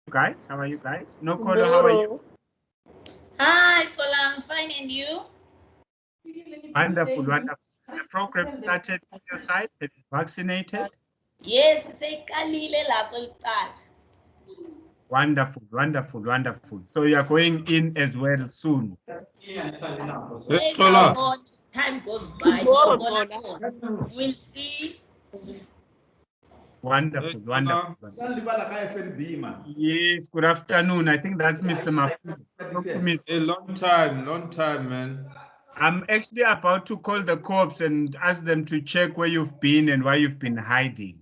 guys? How are you guys? No, Kolo, how are you? Hi, Kola, I'm fine, and you? Wonderful, wonderful. The program started on your side. Have you vaccinated? Yes, say kalile la kulqala. Wonderful, wonderful, wonderful. So you are going in as well soon. Yes, time goes by, so we'll see. Wonderful, wonderful. Yes, good afternoon. I think that's Mr. Mafudo. Talk to me. A long time, man. I'm actually about to call the cops and ask them to check where you've been and why you've been hiding.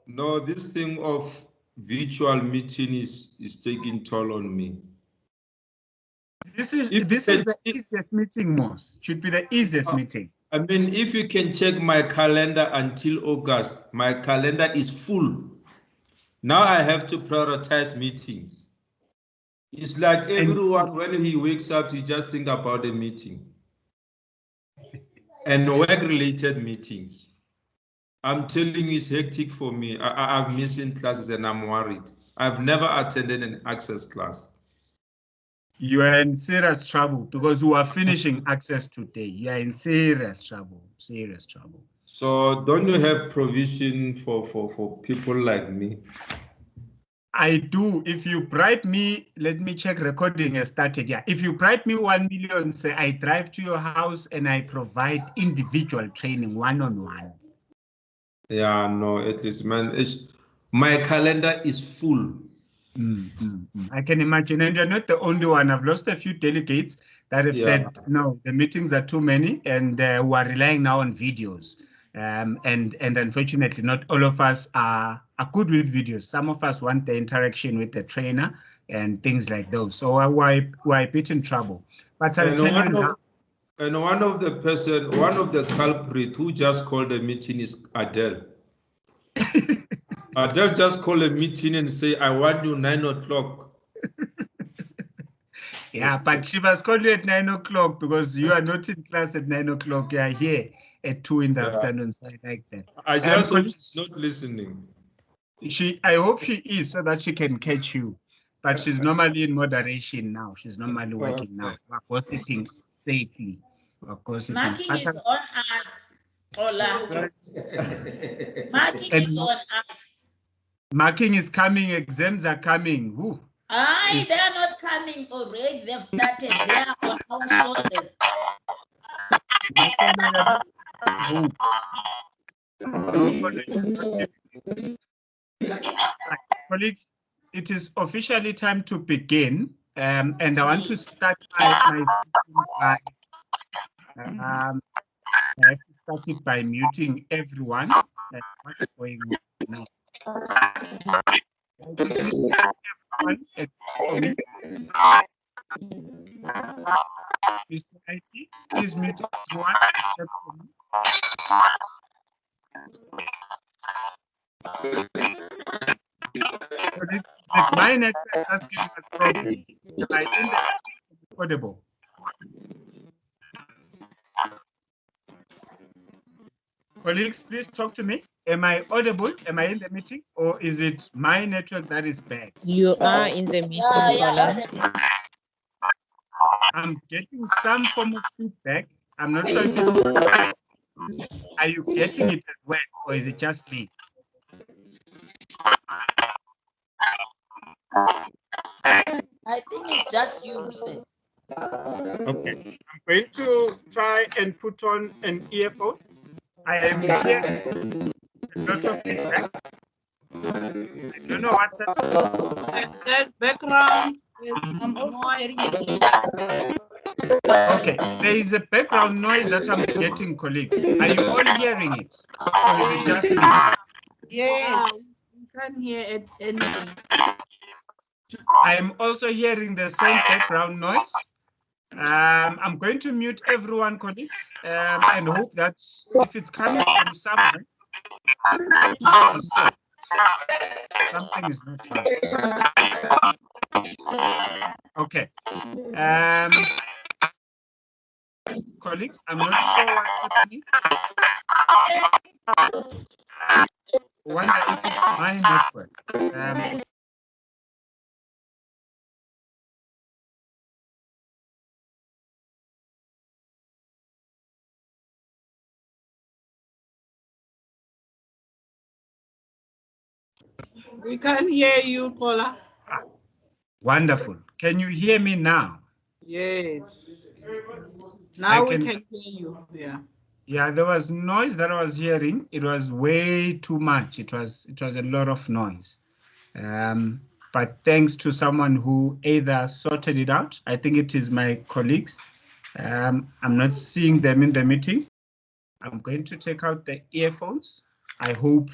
No, this thing of virtual meeting is taking toll on me. This is the easiest meeting, Moss. Should be the easiest meeting. I mean, if you can check my calendar until August, my calendar is full. Now I have to prioritize meetings. It's like everyone, when he wakes up, he just think about a meeting. And work-related meetings. I'm telling you, it's hectic for me. I've missing classes and I'm worried. I've never attended an access class. You are in serious trouble because we are finishing access today. You are in serious trouble, serious trouble. So don't you have provision for people like me? I do. If you bribe me, let me check, recording has started. Yeah. If you bribe me 1 million, say I drive to your house and I provide individual training one-on-one. Yeah, no, at least, man, my calendar is full. I can imagine. And you're not the only one. I've lost a few delegates that have said, no, the meetings are too many and we are relying now on videos. And unfortunately, not all of us are good with videos. Some of us want the interaction with the trainer and things like those. So we're a bit in trouble. But I'll tell you now. And one of the culprit who just called a meeting is Adele. Adele just called a meeting and say, I want you 9 o'clock. Yeah, but she must call you at 9 o'clock because you are not in class at 9 o'clock. You are here at 2 in the afternoon. So I like that. I just hope she's not listening. I hope she is so that she can catch you. But she's normally in moderation now. She's normally working now. We're gossiping safely. We're gossiping. Marking is on us, Ola. Marking is on us. Marking is coming. Exams are coming. Woo. Aye, they are not coming already. They've started. They are on our shoulders. Colleagues, it is officially time to begin, and I want to start my session by I have to start it by muting everyone. What's going on now? Everyone except for me. Mr. IT, please mute everyone except for me. But it's like my network that's giving us problems. Am I in the audible? Colleagues, please talk to me. Am I audible? Am I in the meeting? Or is it my network that is bad? You are in the meeting, Kola. I'm getting some form of feedback. I'm not sure if it's... Are you getting it as well? Or is it just me? I think it's just you, sir. Okay. I'm going to try and put on an earphone. I am hearing a lot of feedback. I don't know what there's background. I'm also hearing it. Okay, there is a background noise that I'm getting, colleagues. Are you all hearing it? Or is it just me? Yes, you can't hear anything. I am also hearing the same background noise. I'm going to mute everyone, colleagues, and hope that if it's coming from somewhere, something is not right. Okay. Colleagues, I'm not sure what's happening. I wonder if it's my network. We can't hear you, Kola. Wonderful. Can you hear me now? Yes. Now we can can hear you. Yeah. Yeah, there was noise that I was hearing. It was way too much. It was a lot of noise. But thanks to someone who either sorted it out, I think it is my colleagues. I'm not seeing them in the meeting. I'm going to take out the earphones. I hope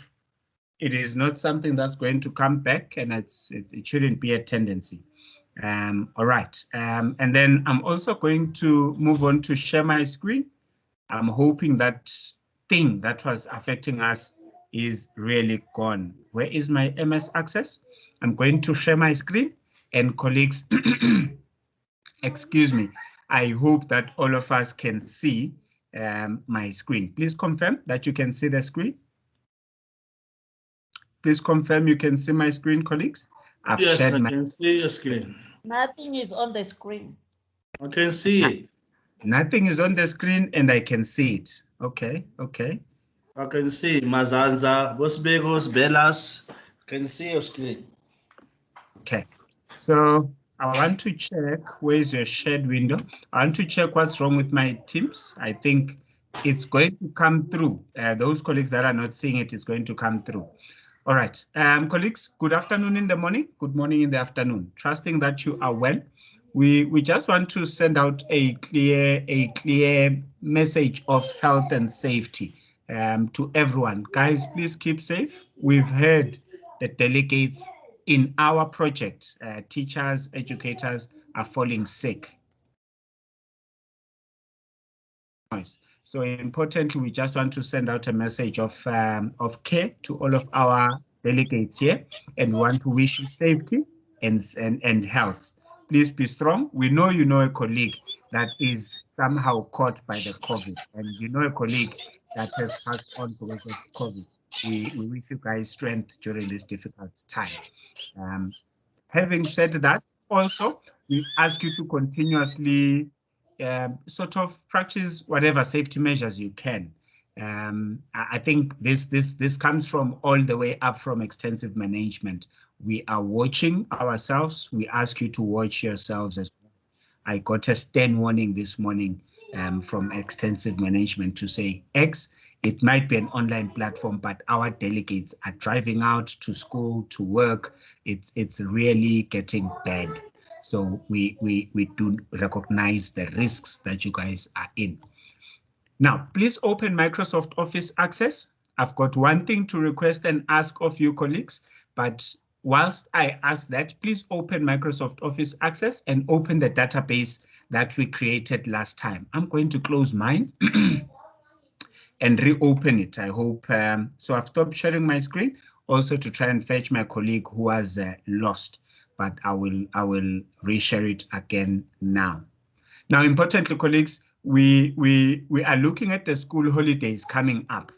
it is not something that's going to come back, and it shouldn't be a tendency. All right. And then I'm also going to move on to share my screen. I'm hoping that thing that was affecting us is really gone. Where is my MS Access? I'm going to share my screen, and colleagues, excuse me, I hope that all of us can see my screen. Please confirm that you can see the screen. Please confirm you can see my screen, colleagues. Yes, I can see your screen. Nothing is on the screen. I can see it. Nothing is on the screen and I can see it. Okay, okay. I can see Mazanza, Bosbegos, Bellas. I can see your screen. Okay, so I want to check where's your shared window. I want to check what's wrong with my Teams. I think it's going to come through. Those colleagues that are not seeing it is going to come through. All right, colleagues, good afternoon in the morning, good morning in the afternoon. Trusting that you are well. We just want to send out a clear message of health and safety to everyone. Guys, please keep safe. We've heard the delegates in our project, teachers, educators are falling sick. So importantly, we just want to send out a message of care to all of our delegates here, and we want to wish you safety and health. Please be strong. We know you know a colleague that is somehow caught by the COVID, and you know a colleague that has passed on because of COVID. We wish you guys strength during this difficult time. Having said that, also, we ask you to continuously sort of practice whatever safety measures you can. I think this comes from all the way up from extensive management. We are watching ourselves. We ask you to watch yourselves as well. I got a stern warning this morning from extensive management to say, X, it might be an online platform, but our delegates are driving out to school, to work. It's really getting bad. So we do recognize the risks that you guys are in. Now, please open Microsoft Office Access. I've got one thing to request and ask of you colleagues, but whilst I ask that, please open Microsoft Office Access and open the database that we created last time. I'm going to close mine and reopen it. I hope, so I've stopped sharing my screen also to try and fetch my colleague who was lost, but I will reshare it again now. Now, importantly, colleagues, we are looking at the school holidays coming up.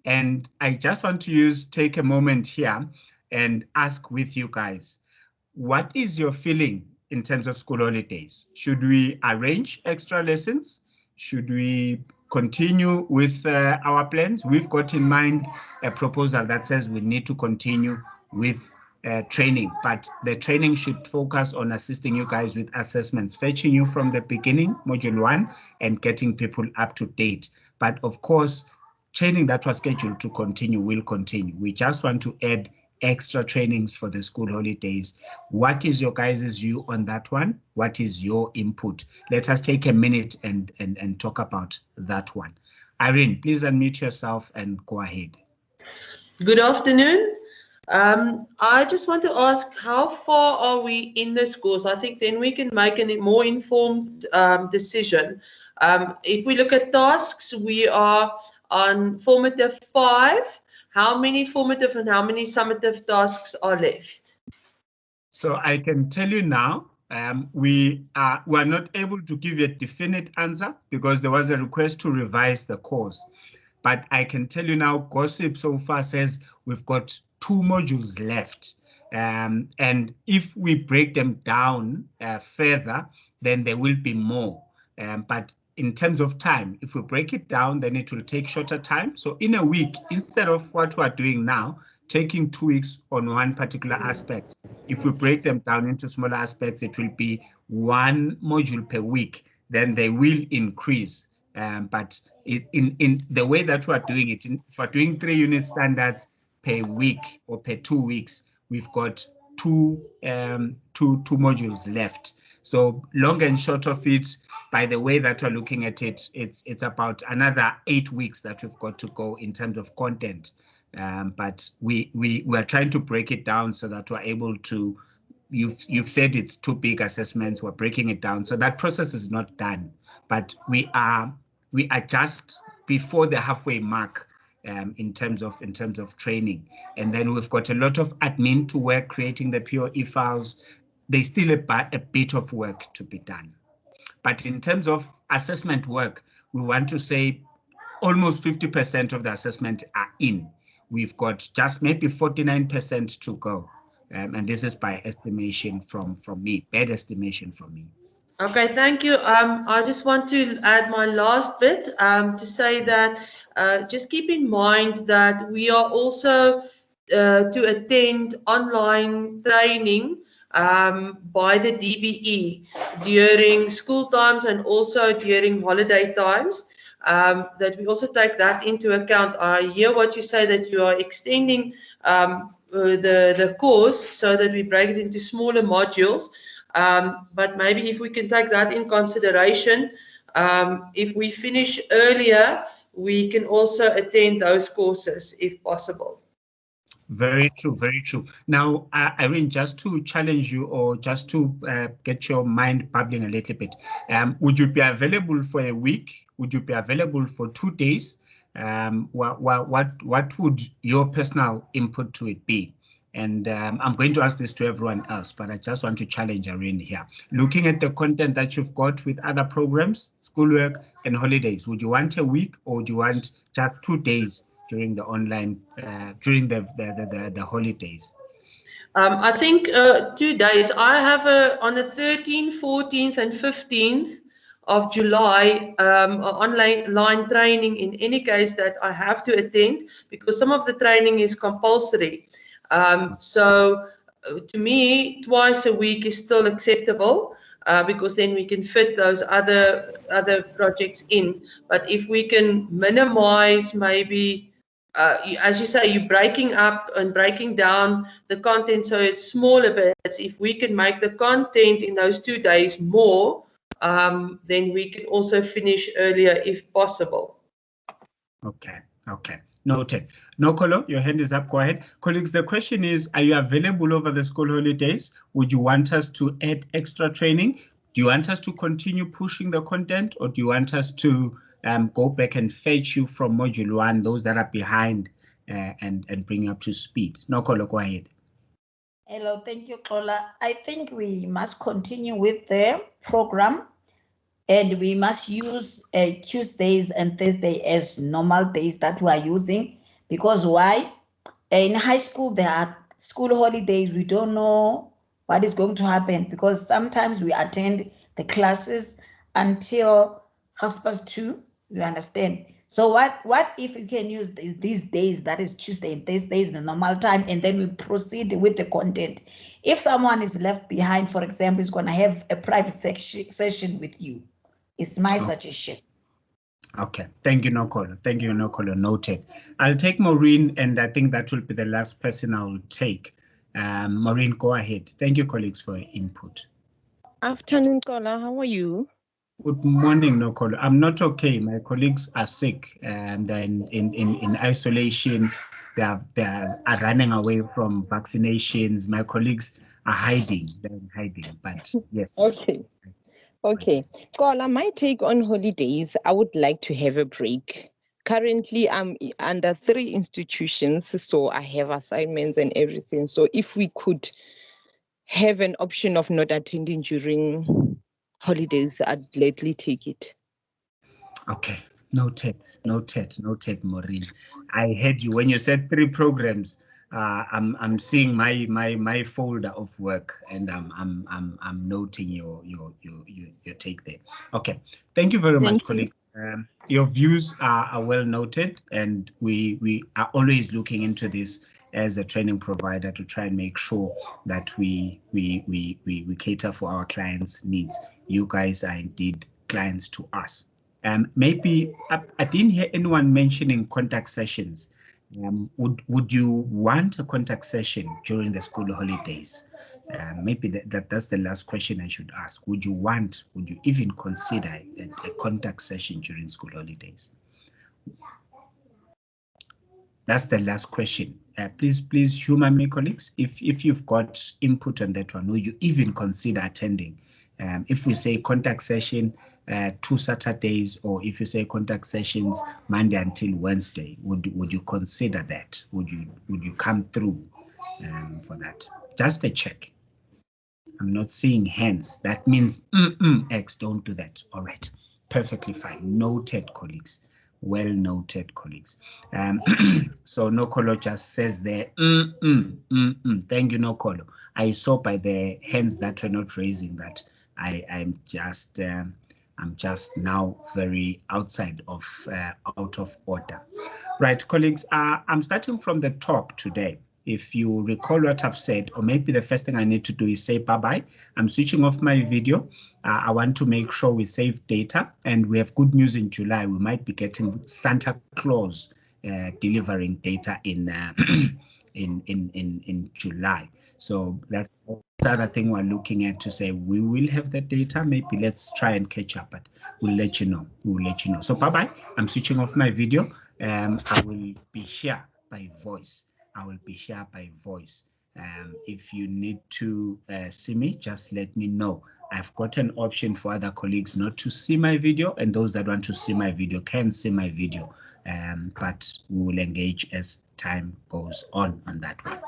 And I just want to take a moment here and ask with you guys, what is your feeling in terms of school holidays? Should we arrange extra lessons? Should we continue with our plans? We've got in mind a proposal that says we need to continue with training, but the training should focus on assisting you guys with assessments, fetching you from the beginning, module 1, and getting people up to date. But of course, training that was scheduled to continue will continue. We just want to add extra trainings for the school holidays. What is your guys' view on that one? What is your input? Let us take a minute and talk about that one. Irene, please unmute yourself and go ahead. Good afternoon. I just want to ask, how far are we in this course? I think then we can make a more informed decision. If we look at tasks, we are on formative 5. How many formative and how many summative tasks are left? So I can tell you now, we are not able to give you a definite answer because there was a request to revise the course. But I can tell you now, gossip so far says we've got 2 modules left. And if we break them down further, then there will be more. But in terms of time, if we break it down, then it will take shorter time. So in a week, instead of what we're doing now, taking 2 weeks on one particular aspect. If we break them down into smaller aspects, it will be 1 module per week. Then they will increase. But in the way that we are doing it, if we're doing 3 unit standards per week or per 2 weeks, we've got two modules left. So long and short of it, by the way that we're looking at it, it's about another 8 weeks that we've got to go in terms of content. But we are trying to break it down so that we're able to. You've said it's 2 big assessments. We're breaking it down, so that process is not done. But we are just before the halfway mark in terms of training, and then we've got a lot of admin to work, creating the POE files. There's still a bit of work to be done. But in terms of assessment work, we want to say almost 50% of the assessment are in. We've got just maybe 49% to go. And this is by estimation from me, bad estimation from me. Okay, thank you. I just want to add my last bit to say that just keep in mind that we are also to attend online training by the DBE during school times and also during holiday times. That we also take that into account. I hear what you say, that you are extending the course so that we break it into smaller modules. But maybe if we can take that in consideration, if we finish earlier, we can also attend those courses if possible. Very true, very true. Now, Irene, just to challenge you or just to get your mind bubbling a little bit, would you be available for a week? Would you be available for 2 days? What would your personal input to it be? And I'm going to ask this to everyone else, but I just want to challenge Irene here. Looking at the content that you've got with other programs, schoolwork and holidays, would you want a week or would you want just 2 days during the online, during the holidays? I think 2 days. I have on the 13th, 14th and 15th of July online training in any case that I have to attend, because some of the training is compulsory. So to me, twice a week is still acceptable because then we can fit those other projects in. But if we can minimize maybe, as you say, you're breaking up and breaking down the content so it's smaller bits. If we can make the content in those 2 days more, then we can also finish earlier if possible. Okay, okay. Noted. Nokolo, your hand is up. Go ahead. Colleagues, the question is, are you available over the school holidays? Would you want us to add extra training? Do you want us to continue pushing the content, or do you want us to go back and fetch you from module 1, those that are behind, and bring you up to speed? Nokolo, go ahead. Hello, thank you, Kola. I think we must continue with the program, and we must use Tuesdays and Thursdays as normal days that we are using. Because why? In high school, there are school holidays. We don't know what is going to happen, because sometimes we attend the classes until 2:30, you understand? So what if we can use these days, that is Tuesday and Thursdays, the normal time, and then we proceed with the content? If someone is left behind, for example, is going to have a private session with you. It's my suggestion. Okay, thank you, Nokolo. Thank you, Nokolo. Noted. I'll take Maureen, and I think that will be the last person I will take. Maureen, go ahead. Thank you, colleagues, for your input. Afternoon, Kola. How are you? Good morning, Nokolo. I'm not okay. My colleagues are sick, and they're in isolation. They are running away from vaccinations. My colleagues are hiding. They're hiding, but yes. Okay. Okay. Kola, my take on holidays, I would like to have a break. Currently, I'm under 3 institutions, so I have assignments and everything. So if we could have an option of not attending during holidays, I'd gladly take it. Okay. Noted, Maureen. I heard you when you said 3 programs. I'm seeing my folder of work, and I'm noting your take there. Okay, thank you very much, colleagues. Your views are well noted, and we are always looking into this as a training provider to try and make sure that we cater for our clients' needs. You guys are indeed clients to us. Maybe I didn't hear anyone mentioning contact sessions. Would you want a contact session during the school holidays? Maybe that's the last question I should ask. Would you even consider a contact session during school holidays? That's the last question. Please humor me, colleagues. If you've got input on that one, will you even consider attending? If we say contact session 2 Saturdays, or if you say contact sessions Monday until Wednesday, would you consider that? Would you come through for that? Just a check. I'm not seeing hands. That means X, don't do that. All right, perfectly fine. Noted, colleagues. Well noted, colleagues. So Nokolo just says there, Thank you, Nokolo. I saw by the hands that were not raising that I'm just now very outside of out of order. Right, colleagues, I'm starting from the top today. If you recall what I've said, or maybe the first thing I need to do is say bye-bye. I'm switching off my video. I want to make sure we save data, and we have good news in July. We might be getting Santa Claus delivering data in July. So that's the other thing we're looking at, to say we will have the data. Maybe let's try and catch up, but we'll let you know. We'll let you know. So bye-bye. I'm switching off my video. I will be here by voice. I will be here by voice. If you need to see me, just let me know. I've got an option for other colleagues not to see my video, and those that want to see my video can see my video, but we will engage as time goes on that one.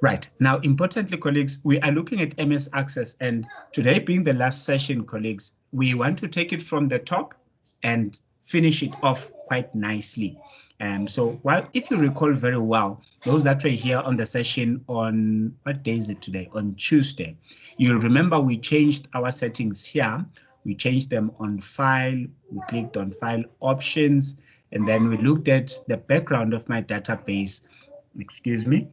Right, now importantly, colleagues, we are looking at MS Access, and today being the last session, colleagues, we want to take it from the top and finish it off quite nicely. So if you recall very well, those that were here on the session on, what day is it today? On Tuesday, you'll remember we changed our settings here. We changed them on file, we clicked on file options, and then we looked at the background of my database. Excuse me.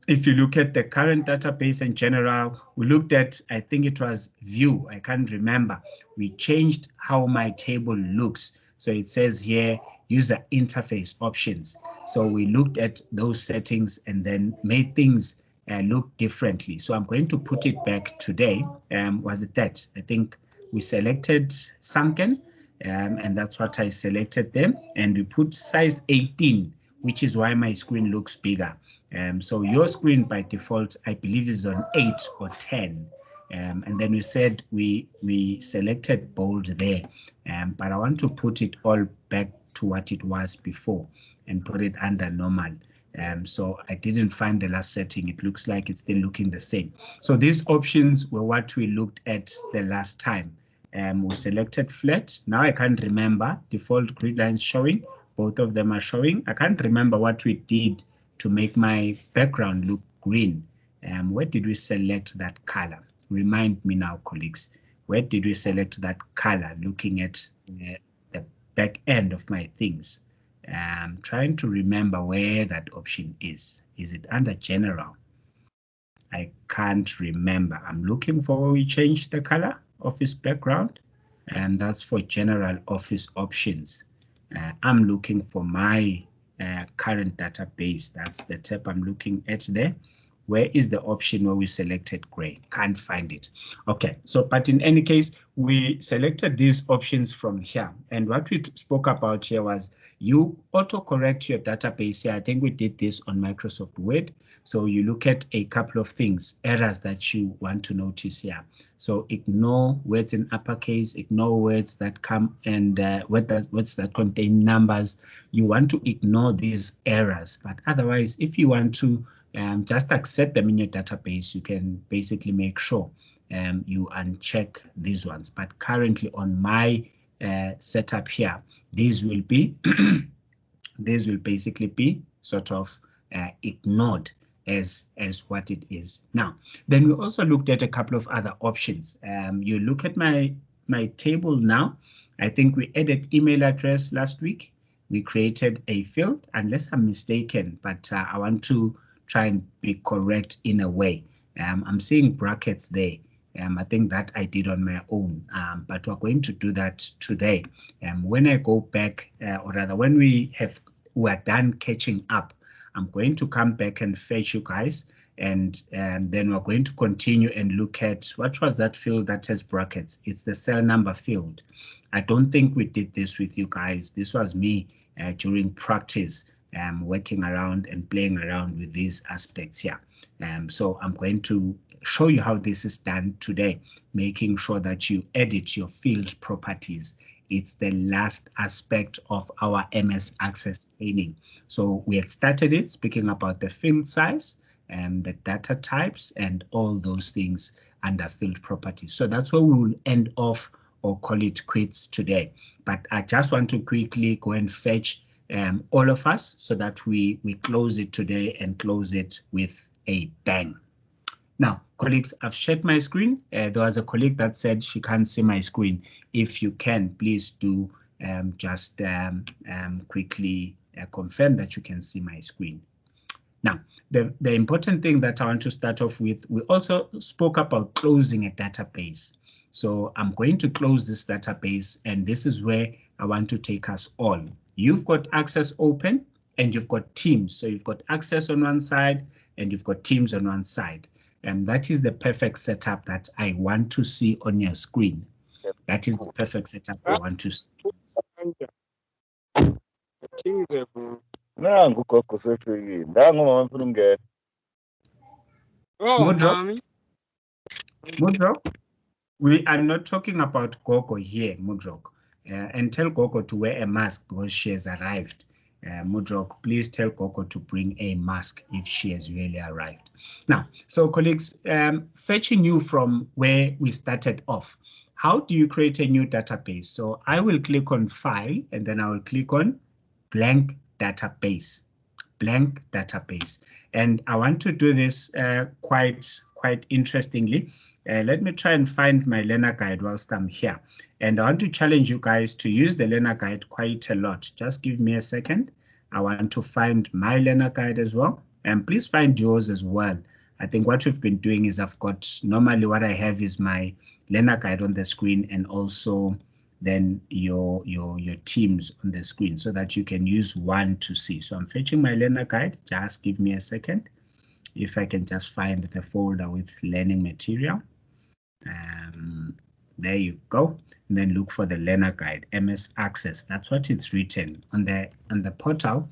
If you look at the current database in general, we looked at, I think it was view, I can't remember. We changed how my table looks. So it says here, user interface options. So we looked at those settings and then made things look differently. So I'm going to put it back today. Was it that? I think we selected sunken, and that's what I selected them. And we put size 18, which is why my screen looks bigger. So your screen by default, I believe, is on 8 or 10. And then we said we selected bold there, but I want to put it all back to what it was before and put it under normal. So I didn't find the last setting. It looks like it's still looking the same. So these options were what we looked at the last time. We selected flat. Now I can't remember default grid lines showing. Both of them are showing. I can't remember what we did to make my background look green. Where did we select that color? Remind me now, colleagues. Where did we select that color? Looking at the back end of my things. Trying to remember where that option is. Is it under general? I can't remember. I'm looking for where we changed the color of his background, and that's for general office options. I'm looking for my current database. That's the tab I'm looking at there. Where is the option where we selected gray? Can't find it. Okay, so but in any case, we selected these options from here. And what we spoke about here was you autocorrect your database here. I think we did this on Microsoft Word. So you look at a couple of things, errors that you want to notice here. So ignore words in uppercase, ignore words that come and words that contain numbers. You want to ignore these errors, but otherwise, if you want to just accept them in your database, you can basically make sure you uncheck these ones. But currently on my setup here, these will be these will basically be sort of ignored as what it is now. Then we also looked at a couple of other options. You look at my table now. I think we added email address last week. we created a field, unless I'm mistaken, but I want to try and be correct in a way. I'm seeing brackets there. I think that I did on my own, but we're going to do that today. When I go back, or rather when we're done catching up, I'm going to come back and fetch you guys, and then we're going to continue and look at what was that field that has brackets. It's the cell number field. I don't think we did this with you guys. This was me during practice, working around and playing around with these aspects here. So I'm going to show you how this is done today, making sure that you edit your field properties. It's the last aspect of our MS Access training. So we had started it speaking about the field size and the data types and all those things under field properties. So that's where we will end off or call it quits today. But I just want to quickly go and fetch all of us so that we close it today and close it with a bang. Now, colleagues, I've shared my screen. There was a colleague that said she can't see my screen. If you can, please do just quickly confirm that you can see my screen. Now, the important thing that I want to start off with, we also spoke about closing a database. So I'm going to close this database, and this is where I want to take us all. You've got Access open, and you've got Teams. So you've got Access on one side, and you've got Teams on one side. And that is the perfect setup that I want to see on your screen. That is the perfect setup I want to see. Mudro, we are not talking about Gogo here, Mudrok. And tell Gogo to wear a mask because she has arrived. Mudrok, please tell Gogo to bring a mask if she has really arrived. Now, so colleagues, fetching you from where we started off, how do you create a new database? So I will click on File, and then I will click on Blank Database. Blank Database. And I want to do this quite interestingly. Let me try and find my learner guide whilst I'm here. And I want to challenge you guys to use the learner guide quite a lot. Just give me a second. I want to find my learner guide as well. And please find yours as well. I think what we've been doing is normally what I have is my learner guide on the screen, and also then your teams on the screen, so that you can use one to see. So I'm fetching my learner guide. Just give me a second. If I can just find the folder with learning material. There you go. And then look for the learner guide, MS Access. That's what it's written on the portal.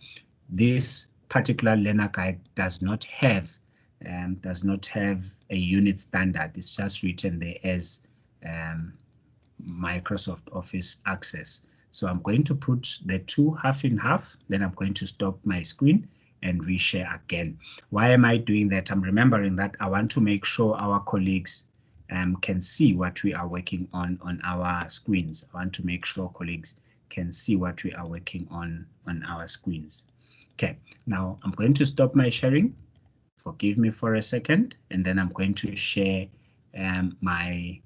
This particular learner guide does not have a unit standard. It's just written there as Microsoft Office Access. So I'm going to put the two half in half. Then I'm going to stop my screen and reshare again. Why am I doing that? I'm remembering that I want to make sure our colleagues can see what we are working on our screens. I want to make sure colleagues can see what we are working on our screens. Okay, now I'm going to stop my sharing. Forgive me for a second, and then I'm going to share my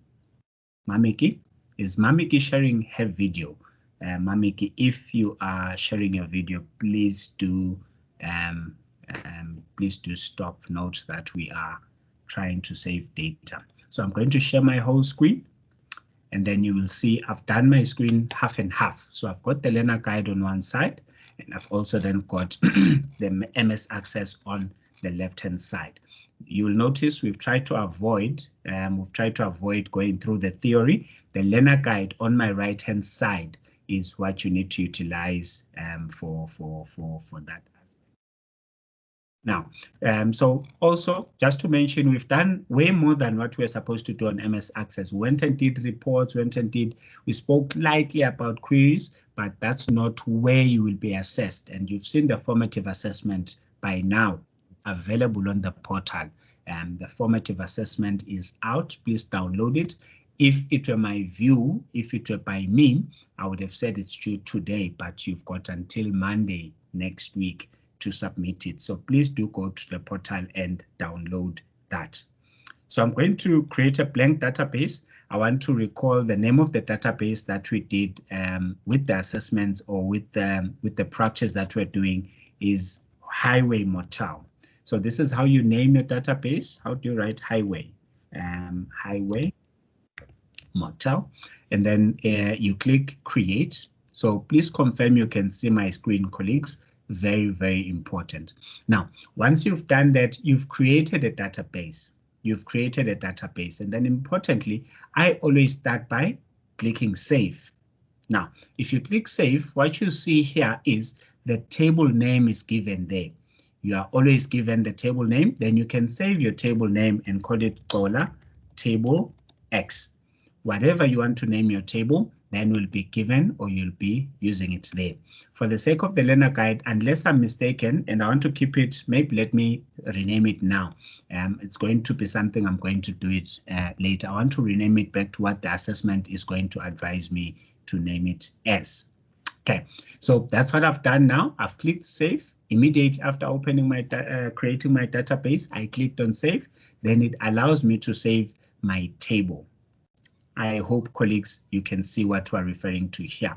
Mamiki. Is Mamiki sharing her video? Mamiki, if you are sharing your video, please do stop. Note that we are trying to save data. So I'm going to share my whole screen, and then you will see I've done my screen half and half. So I've got the learner guide on one side, and I've also then got the MS Access on the left-hand side. You'll notice we've tried to avoid going through the theory. The learner guide on my right-hand side is what you need to utilize for that. Now, so also just to mention, we've done way more than what we're supposed to do on MS Access. We went and did reports, we spoke lightly about queries, but that's not where you will be assessed. And you've seen the formative assessment by now available on the portal. The formative assessment is out. Please download it. If it were my view, if it were by me, I would have said it's due today, but you've got until Monday next week to submit it. So please do go to the portal and download that. So I'm going to create a blank database. I want to recall the name of the database that we did with the assessments or with the practice that we're doing is highway motel. So this is how you name your database. How do you write highway? Highway motel, and then you click create. So please confirm you can see my screen, colleagues. Very, very important. Now, once you've done that, you've created a database. You've created a database, and then importantly, I always start by clicking save. Now, if you click save, what you see here is the table name is given there. You are always given the table name, then you can save your table name and call it Xola Table X. Whatever you want to name your table, then will be given or you'll be using it there. For the sake of the learner guide, unless I'm mistaken and I want to keep it, maybe let me rename it now. It's going to be something I'm going to do it later. I want to rename it back to what the assessment is going to advise me to name it as. Okay, so that's what I've done now. I've clicked save. Immediately after opening my creating my database, I clicked on save. Then it allows me to save my table. I hope, colleagues, you can see what we're referring to here.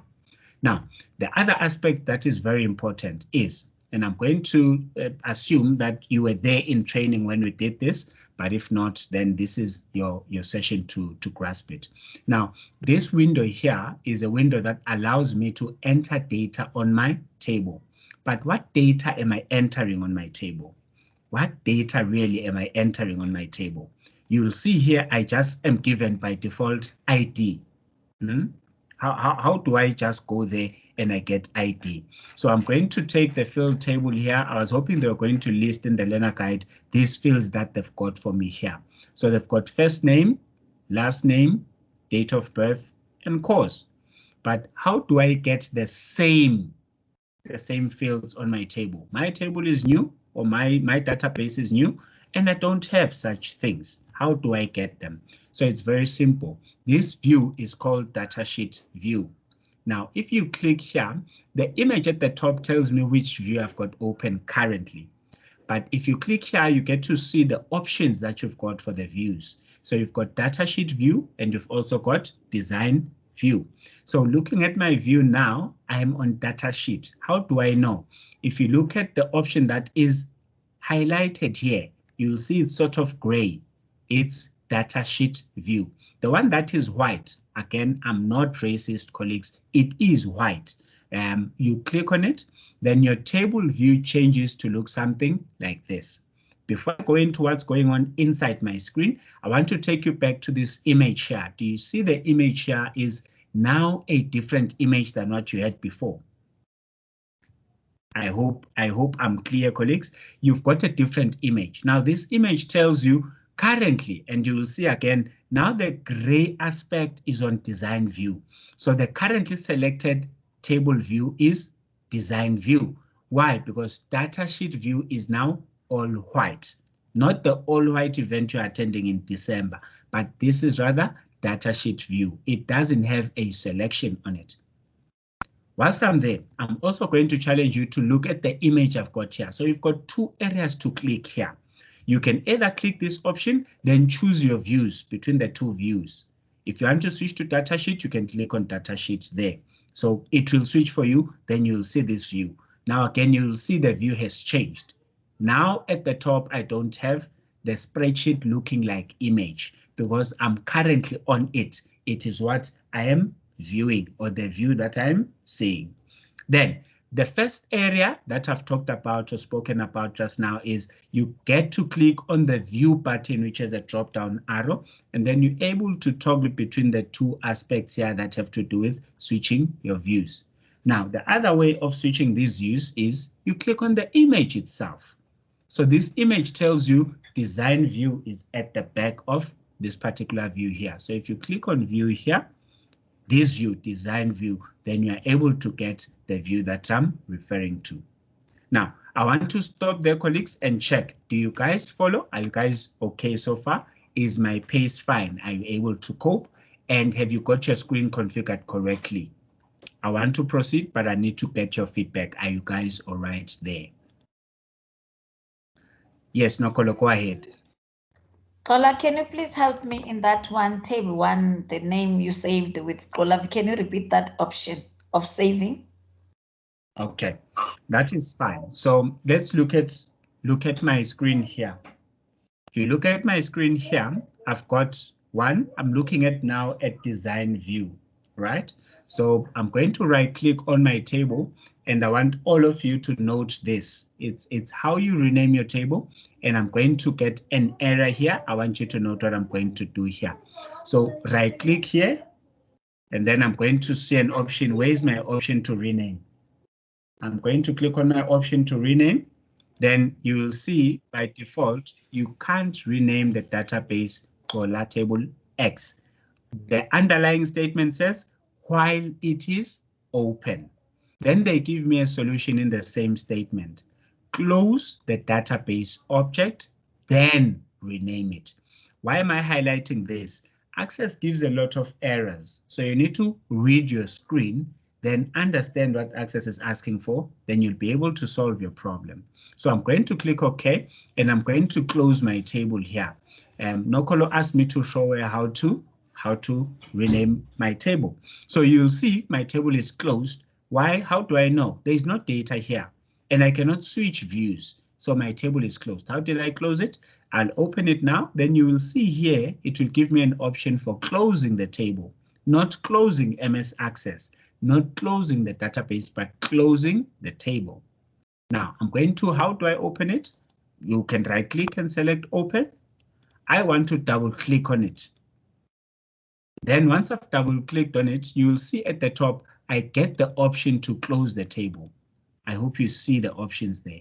Now, the other aspect that is very important is, and I'm going to assume that you were there in training when we did this, but if not, then this is your session to grasp it. Now, this window here is a window that allows me to enter data on my table. But what data am I entering on my table? What data really am I entering on my table? You'll see here, I just am given by default ID. How do I just go there and I get ID? So I'm going to take the field table here. I was hoping they were going to list in the learner guide these fields that they've got for me here. So they've got first name, last name, date of birth, and course. But how do I get the same fields on my table? My table is new, or my database is new, and I don't have such things. How do I get them? So it's very simple. This view is called datasheet view. Now, if you click here, the image at the top tells me which view I've got open currently. But if you click here, you get to see the options that you've got for the views. So you've got datasheet view and you've also got design view. So looking at my view now, I am on datasheet. How do I know? If you look at the option that is highlighted here, you'll see it's sort of gray. It's datasheet view. The one that is white, again, I'm not racist, colleagues. It is white. You click on it, then your table view changes to look something like this. Before I go into what's going on inside my screen, I want to take you back to this image here. Do you see the image here is now a different image than what you had before? I hope I'm clear, colleagues. You've got a different image. Now this image tells you currently, and you will see again, now the gray aspect is on design view. So the currently selected table view is design view. Why? Because datasheet view is now all white, not the all white event you're attending in December, but this is rather datasheet view. It doesn't have a selection on it. Whilst I'm there, I'm also going to challenge you to look at the image I've got here. So you've got two areas to click here. You can either click this option, then choose your views between the two views. If you want to switch to datasheet, you can click on datasheet there. So it will switch for you, then you'll see this view. Now again, you'll see the view has changed. Now at the top, I don't have the spreadsheet looking like image because I'm currently on it. It is what I am viewing or the view that I'm seeing. Then the first area that I've talked about or spoken about just now is you get to click on the view button, which is a drop down arrow, and then you're able to toggle between the two aspects here that have to do with switching your views. Now, the other way of switching these views is you click on the image itself. So this image tells you design view is at the back of this particular view here. So if you click on view here, this view, design view, then you are able to get the view that I'm referring to. Now, I want to stop there, colleagues, and check. Do you guys follow? Are you guys okay so far? Is my pace fine? Are you able to cope? And have you got your screen configured correctly? I want to proceed, but I need to get your feedback. Are you guys all right there? Yes, Nokolo, go ahead. Xola, can you please help me in that one, table one, the name you saved with Xola? Can you repeat that option of saving? Okay, that is fine. So let's look at my screen here. If you look at my screen here, I've got one, I'm looking at now at design view, right? So I'm going to right click on my table and I want all of you to note this. It's how you rename your table, and I'm going to get an error here. I want you to note what I'm going to do here. So right click here, and then I'm going to see an option. Where's my option to rename? I'm going to click on my option to rename. Then you will see by default, you can't rename the database Xola table X. The underlying statement says, while it is open. Then they give me a solution in the same statement. Close the database object, then rename it. Why am I highlighting this? Access gives a lot of errors. So you need to read your screen, then understand what Access is asking for, then you'll be able to solve your problem. So I'm going to click OK, and I'm going to close my table here. Nokolo asked me to show how to rename my table. So you'll see my table is closed. Why? How do I know? There is no data here, and I cannot switch views. So my table is closed. How did I close it? I'll open it now. Then you will see here, it will give me an option for closing the table, not closing MS Access, not closing the database, but closing the table. Now I'm going to, how do I open it? You can right click and select open. I want to double click on it. Then once I've double clicked on it, you will see at the top, I get the option to close the table. I hope you see the options there.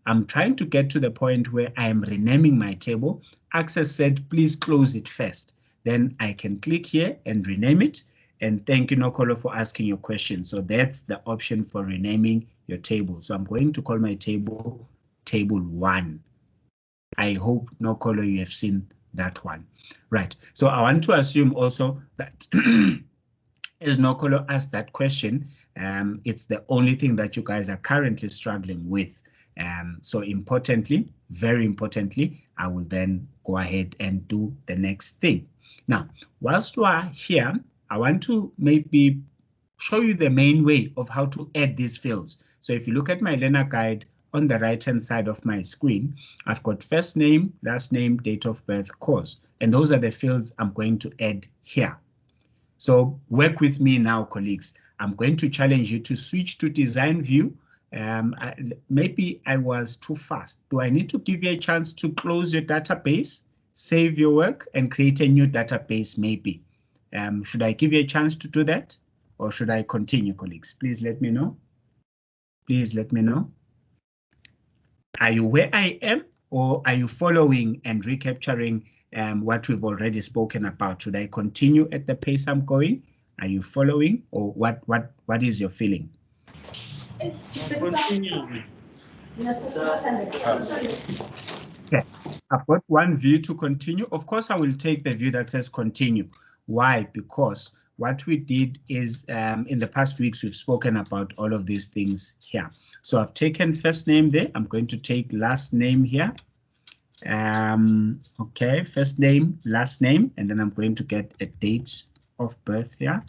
I'm trying to get to the point where I am renaming my table. Access said, please close it first. Then I can click here and rename it. And thank you, Nokolo, for asking your question. So that's the option for renaming your table. So I'm going to call my table table 1. I hope, Nokolo, you have seen that one. Right. So I want to assume also that as Nokolo asked that question, it's the only thing that you guys are currently struggling with. So importantly, very importantly, I will then go ahead and do the next thing. Now, whilst we are here, I want to maybe show you the main way of how to add these fields. So if you look at my learner guide on the right-hand side of my screen, I've got first name, last name, date of birth, course, and those are the fields I'm going to add here. So work with me now, colleagues. I'm going to challenge you to switch to design view. Maybe I was too fast. Do I need to give you a chance to close your database, save your work, and create a new database maybe? Should I give you a chance to do that? Or should I continue, colleagues? Please let me know. Please let me know. Are you where I am, or are you following and recapturing what we've already spoken about? Should I continue at the pace I'm going? Are you following, or what is your feeling? Continue. Okay, I've got one view to continue. Of course, I will take the view that says continue. Why? Because what we did is in the past weeks, we've spoken about all of these things here. So I've taken first name there. I'm going to take last name here. Okay, first name, last name, and then I'm going to get a date of birth here.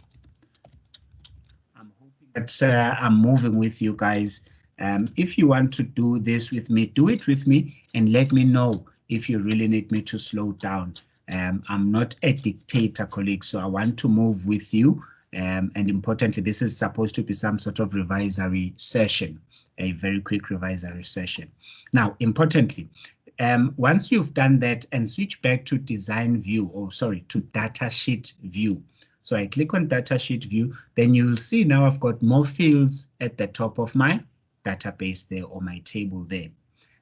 I'm hoping that I'm moving with you guys. If you want to do this with me, do it with me and let me know if you really need me to slow down. I'm not a dictator, colleague, so I want to move with you. And importantly, this is supposed to be some sort of revisory session, a very quick revisory session. Now, importantly, once you've done that and switch back to design view, or sorry, to datasheet view. So I click on datasheet view, then you'll see now I've got more fields at the top of my database there, or my table there.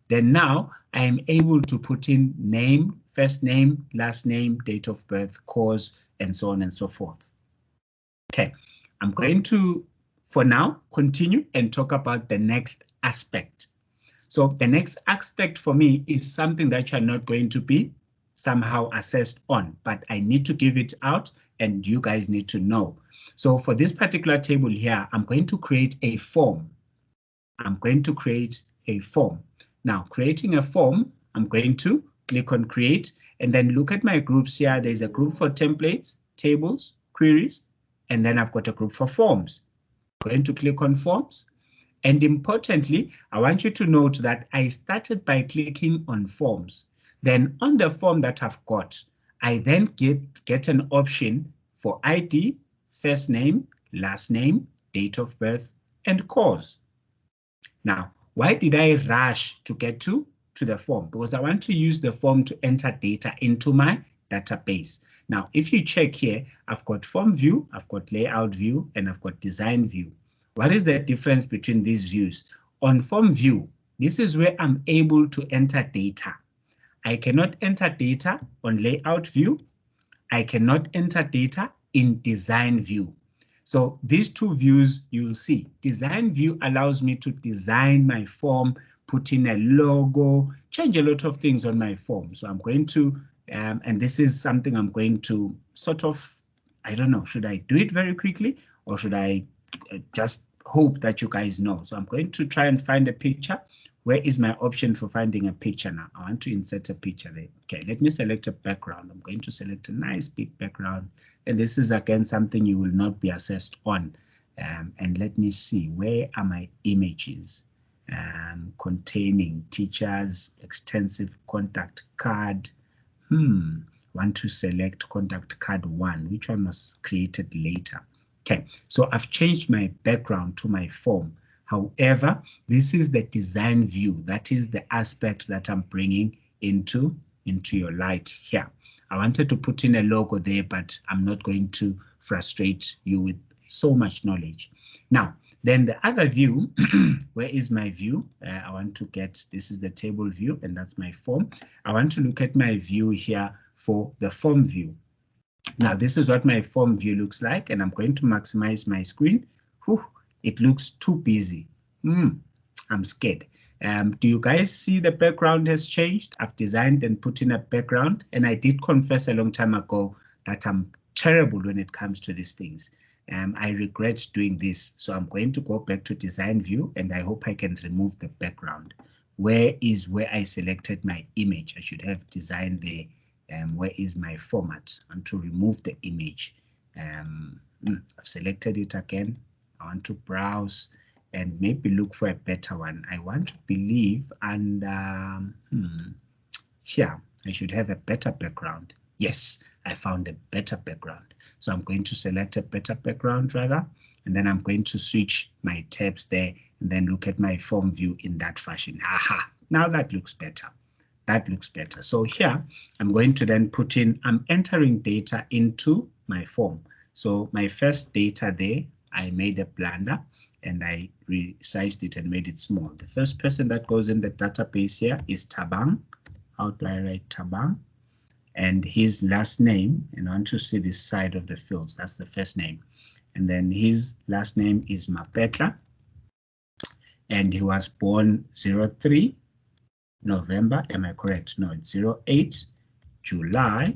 Then now I am able to put in name, first name, last name, date of birth, course, and so on and so forth. Okay, I'm going to, for now, continue and talk about the next aspect. So the next aspect for me is something that you're not going to be somehow assessed on, but I need to give it out and you guys need to know. So for this particular table here, I'm going to create a form. I'm going to create a form. Now, creating a form, I'm going to click on create, and then look at my groups here. There's a group for templates, tables, queries, and then I've got a group for forms. I'm going to click on forms. And importantly, I want you to note that I started by clicking on forms. Then on the form that I've got, I then get an option for ID, first name, last name, date of birth, and cause. Now, why did I rush to get to the form? Because I want to use the form to enter data into my database. Now, if you check here, I've got form view, I've got layout view, and I've got design view. What is the difference between these views? On form view, this is where I'm able to enter data. I cannot enter data on layout view. I cannot enter data in design view. So these two views, you'll see, design view allows me to design my form, put in a logo, change a lot of things on my form. So I'm going to, and this is something I'm going to sort of, I don't know, should I do it very quickly or should I just hope that you guys know? So I'm going to try and find a picture. Where is my option for finding a picture now? I want to insert a picture there. Okay, let me select a background. I'm going to select a nice big background. And this is again something you will not be assessed on. And let me see, where are my images? Containing teachers, extensive contact card. Want to select contact card 1, which one was created later. Okay, so I've changed my background to my form. However, this is the design view. That is the aspect that I'm bringing into your light here. I wanted to put in a logo there, but I'm not going to frustrate you with so much knowledge. Now, then the other view, where is my view? I want to get, this is the table view, and that's my form. I want to look at my view here for the form view. Now, this is what my form view looks like, and I'm going to maximize my screen. Whew, it looks too busy. I'm scared. Do you guys see the background has changed? I've designed and put in a background, and I did confess a long time ago that I'm terrible when it comes to these things. I regret doing this, so I'm going to go back to design view, and I hope I can remove the background. Where I selected my image? I should have designed the where is my format? I want to remove the image. I've selected it again. I want to browse and maybe look for a better one. I want to believe, and here I should have a better background. Yes, I found a better background. So I'm going to select a better background rather, and then I'm going to switch my tabs there and then look at my form view in that fashion. Aha, now that looks better. That looks better. So here I'm going to then put in, I'm entering data into my form. So my first data there, I made a blunder and I resized it and made it small. The first person that goes in the database here is Tabang. How do I write Tabang? And his last name, and I want to see this side of the fields, that's the first name. And then his last name is Mapetla. And he was born 03 November, am I correct? No, it's 08 July.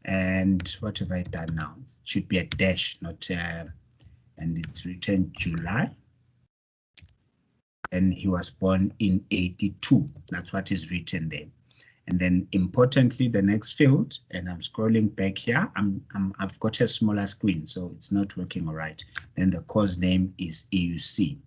And what have I done now? It should be a dash, not and it's written July. And he was born in 82. That's what is written there. And then importantly, the next field, and I'm scrolling back here, I've got a smaller screen, so it's not working all right. Then the course name is EUC.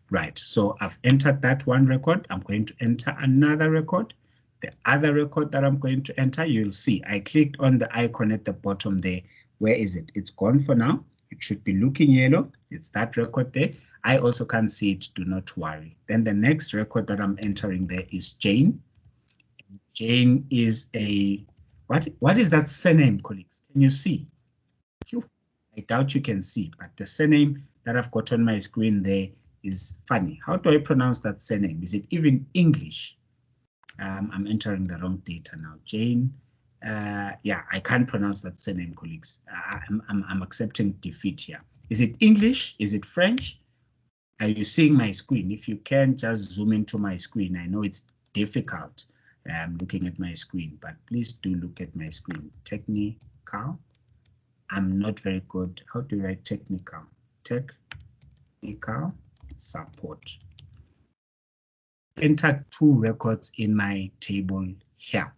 Right, so I've entered that one record. I'm going to enter another record. The other record that I'm going to enter, you'll see I clicked on the icon at the bottom there. Where is it? It's gone for now. It should be looking yellow. It's that record there. I also can't see it, do not worry. Then the next record that I'm entering there is Jane. Jane is a, what is that surname, colleagues? Can you see? I doubt you can see, but the surname that I've got on my screen there is funny. How do I pronounce that surname? Is it even English? I'm entering the wrong data now. Jane, yeah, I can't pronounce that surname, colleagues. I'm accepting defeat here. Is it English? Is it French? Are you seeing my screen? If you can, just zoom into my screen. I know it's difficult looking at my screen, but please do look at my screen. Technical. I'm not very good. How do you write technical? Technical support. Enter two records in my table here.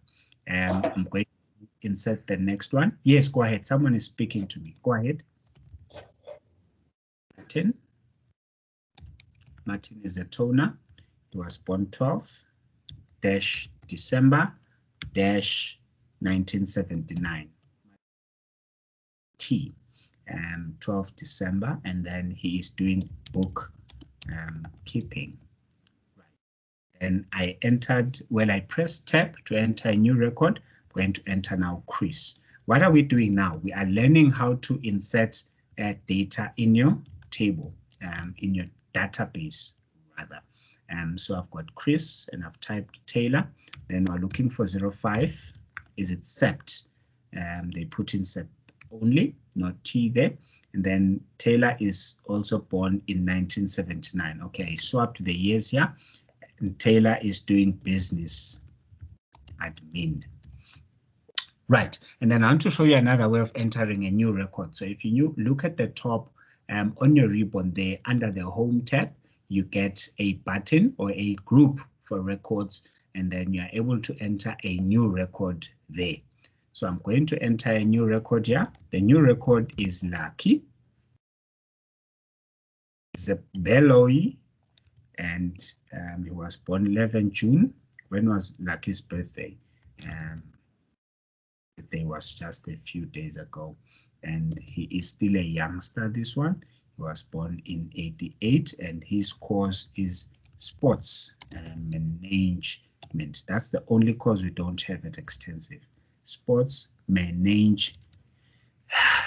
I'm going to insert the next one. Yes, go ahead. Someone is speaking to me. Go ahead. Martin is a toner. He was born 12-December-1979. T, 12 December, and then he is doing book keeping. Right. And I entered, well, I pressed tab to enter a new record. I'm going to enter now Chris. What are we doing now? We are learning how to insert data in your table, in your database, rather. So I've got Chris and I've typed Taylor. Then we're looking for 05. Is it Sept? They put in Sept only, not T there. And then Taylor is also born in 1979. Okay, I swapped the years here. And Taylor is doing business admin. Right, and then I want to show you another way of entering a new record. So if you look at the top on your ribbon there under the home tab, you get a button or a group for records, and then you're able to enter a new record there. So I'm going to enter a new record here. The new record is Lucky. It's a Beloy, and he was born 11 June. When was Lucky's birthday? Birthday was just a few days ago, and he is still a youngster, this one. He was born in 88, and his course is sports management. That's the only course we don't have at extensive. Sports management.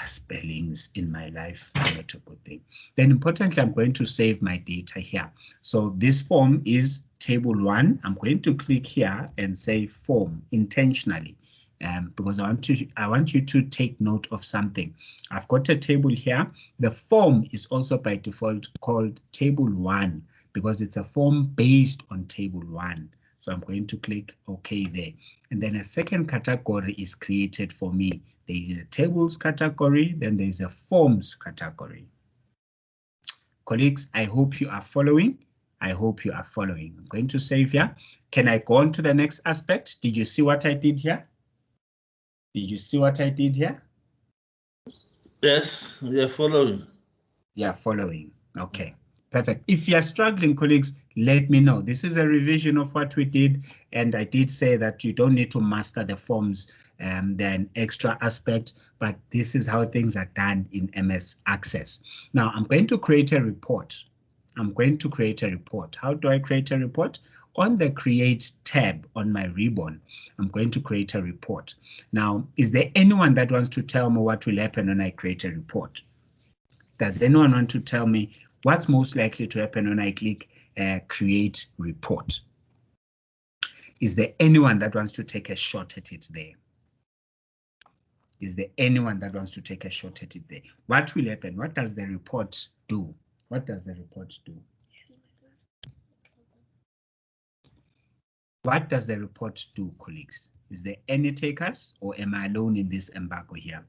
Spellings in my life, not a good thing. Then importantly, I'm going to save my data here. So this form is table 1. I'm going to click here and say form intentionally. Because I want you to take note of something. I've got a table here. The form is also by default called table 1 because it's a form based on table 1. So I'm going to click OK there. And then a second category is created for me. There is a tables category, then there's a forms category. Colleagues, I hope you are following. I hope you are following. I'm going to save here. Can I go on to the next aspect? Did you see what I did here? Did you see what I did here? Yes, we are following. Yeah, following. Okay, perfect. If you are struggling, colleagues, let me know. This is a revision of what we did, and I did say that you don't need to master the forms. They're an extra aspect, but this is how things are done in MS Access. Now, I'm going to create a report. I'm going to create a report. How do I create a report? On the Create tab on my ribbon, I'm going to create a report. Now, is there anyone that wants to tell me what will happen when I create a report? Does anyone want to tell me what's most likely to happen when I click Create Report? Is there anyone that wants to take a shot at it there? Is there anyone that wants to take a shot at it there? What will happen? What does the report do? What does the report do? What does the report do, colleagues? Is there any takers, or am I alone in this embargo here?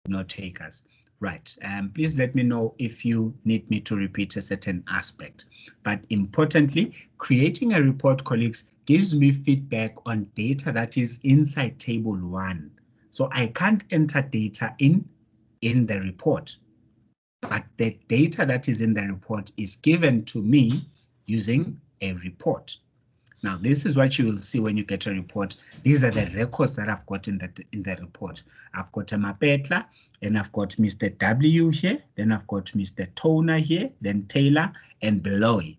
No takers. Right. Please let me know if you need me to repeat a certain aspect. But importantly, creating a report, colleagues, gives me feedback on data that is inside table 1. So I can't enter data in the report, but the data that is in the report is given to me using a report. Now, this is what you will see when you get a report. These are the records that I've got in the report. I've got a Mapetla, and I've got Mr. W here, then I've got Mr. Toner here, then Taylor and Beloy.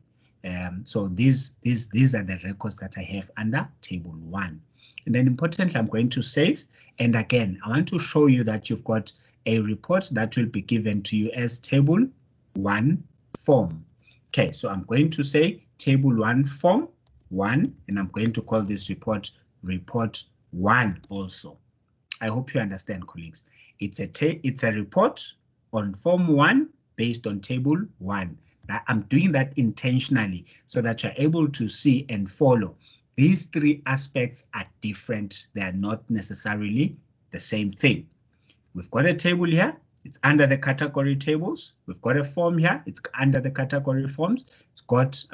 So these are the records that I have under table 1. And then importantly, I'm going to save. And again, I want to show you that you've got a report that will be given to you as table 1 form. Okay, so I'm going to say table 1 form 1, and I'm going to call this report report 1 also. I hope you understand, colleagues. It's a report on form 1 based on table 1. I'm doing that intentionally so that you're able to see and follow. These 3 aspects are different. They are not necessarily the same thing. We've got a table here. It's under the category tables. We've got a form here. It's under the category forms.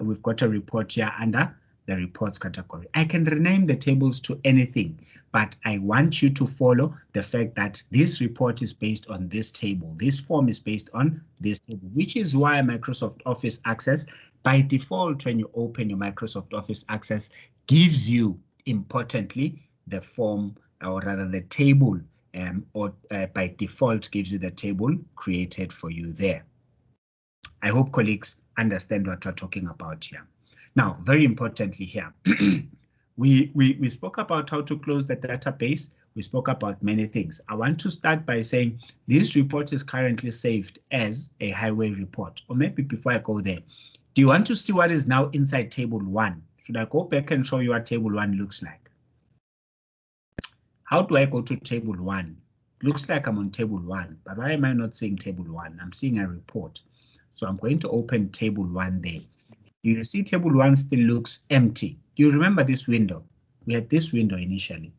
We've got a report here under the reports category. I can rename the tables to anything, but I want you to follow the fact that this report is based on this table. This form is based on this table, which is why Microsoft Office Access, by default, when you open your Microsoft Office Access, gives you, importantly, the form, or rather the table, by default gives you the table created for you there. I hope colleagues understand what we're talking about here. Now, very importantly here, we spoke about how to close the database. We spoke about many things. I want to start by saying this report is currently saved as a highway report. Or maybe before I go there, do you want to see what is now inside table 1? Should I go back and show you what table 1 looks like? How do I go to table 1? Looks like I'm on table 1, but why am I not seeing table 1? I'm seeing a report. So I'm going to open table 1 there. You see table 1 still looks empty. Do you remember this window? We had this window initially.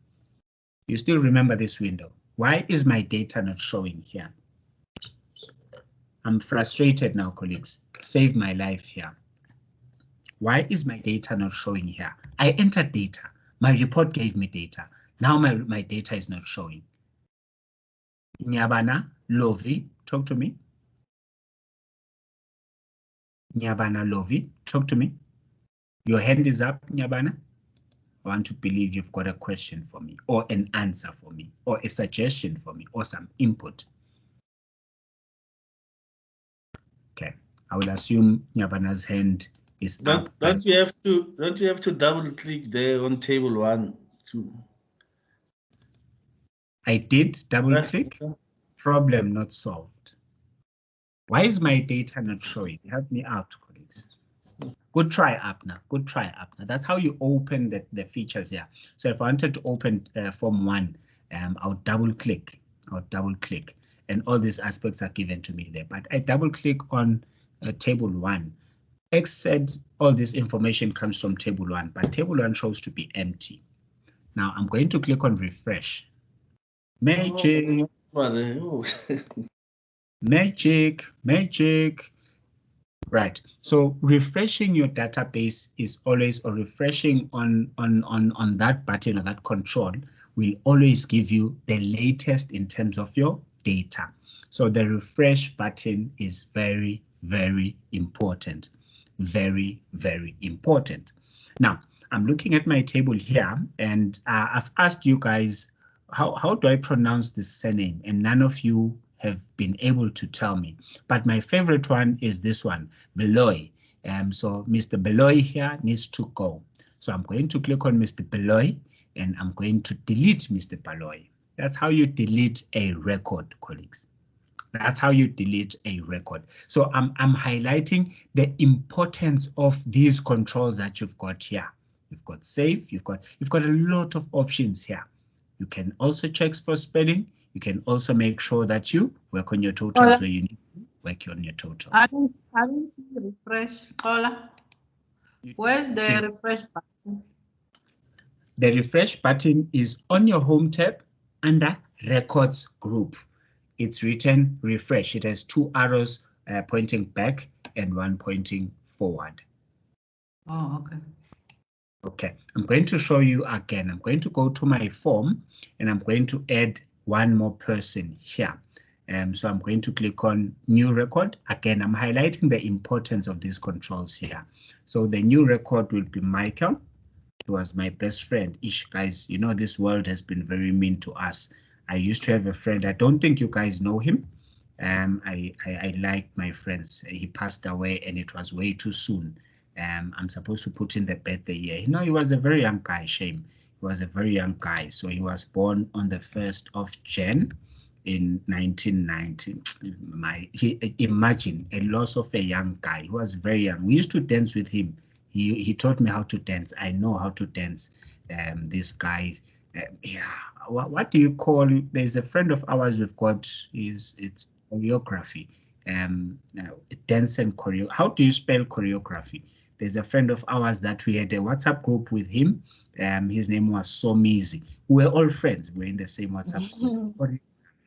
You still remember this window. Why is my data not showing here? I'm frustrated now, colleagues. Save my life here. Why is my data not showing here? I entered data. My report gave me data. Now my data is not showing. Nyabana, Lovi, talk to me. Nyabana Lovi, talk to me. Your hand is up, Nyabana. I want to believe you've got a question for me, or an answer for me, or a suggestion for me, or some input. Okay, I will assume Nyabana's hand is up. Don't you have to double click there on table 1 too? I did double click. Problem not solved. Why is my data not showing? Help me out, colleagues. Good try up now. Good try up now. That's how you open the features here. So if I wanted to open form 1, I'll double click. And all these aspects are given to me there. But I double click on table 1. X said all this information comes from table 1, but table 1 shows to be empty. Now I'm going to click on refresh. Magic. Magic. Right. So refreshing your database is always, or refreshing on that button or that control will always give you the latest in terms of your data. So the refresh button is very, very important. Very, very important. Now, I'm looking at my table here, and I've asked you guys, how do I pronounce this surname? And none of you have been able to tell me. But my favorite one is this one, Beloy. So Mr. Beloy here needs to go. So I'm going to click on Mr. Beloy, and I'm going to delete Mr. Beloy. That's how you delete a record, colleagues. That's how you delete a record. So I'm highlighting the importance of these controls that you've got here. You've got save, you've got a lot of options here. You can also check for spelling. You can also make sure that you work on your totals where you need to work on your totals. I don't see the refresh. Hola. Where's the refresh button? The refresh button is on your home tab under records group. It's written refresh. It has 2 arrows pointing back and 1 pointing forward. Oh, okay. Okay, I'm going to show you again. I'm going to go to my form and I'm going to add one more person here. So I'm going to click on new record. Again, I'm highlighting the importance of these controls here. So the new record will be Michael. He was my best friend. Ish, guys, you know, this world has been very mean to us. I used to have a friend. I don't think you guys know him. I like my friends. He passed away and it was way too soon. I'm supposed to put in the birthday year. You know, he was a very young guy, shame. He was a very young guy. So he was born on the 1st of Jan in 1990. Imagine a loss of a young guy. He was very young. We used to dance with him. He taught me how to dance. I know how to dance. This guy, yeah. What do you call? There's a friend of ours we've got. It's choreography. Dance and choreo. How do you spell choreography? There's a friend of ours that we had a WhatsApp group with him. His name was Somizi. We were all friends. We're in the same WhatsApp group.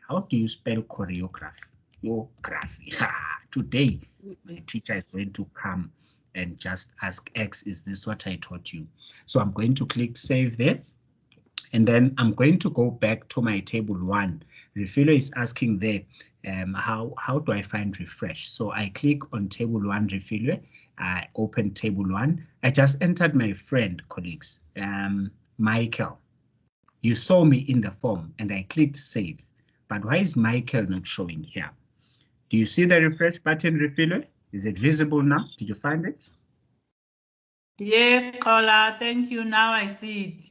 How do you spell choreography? Choreography. Today, my teacher is going to come and just ask X, is this what I taught you? So I'm going to click save there. And then I'm going to go back to my table 1. Refilo is asking there, how do I find refresh? So I click on table 1, Refilo. I open table 1. I just entered my friend, colleagues, Michael. You saw me in the form and I clicked save. But why is Michael not showing here? Do you see the refresh button, Refilo? Is it visible now? Did you find it? Yeah, Kola, thank you. Now I see it.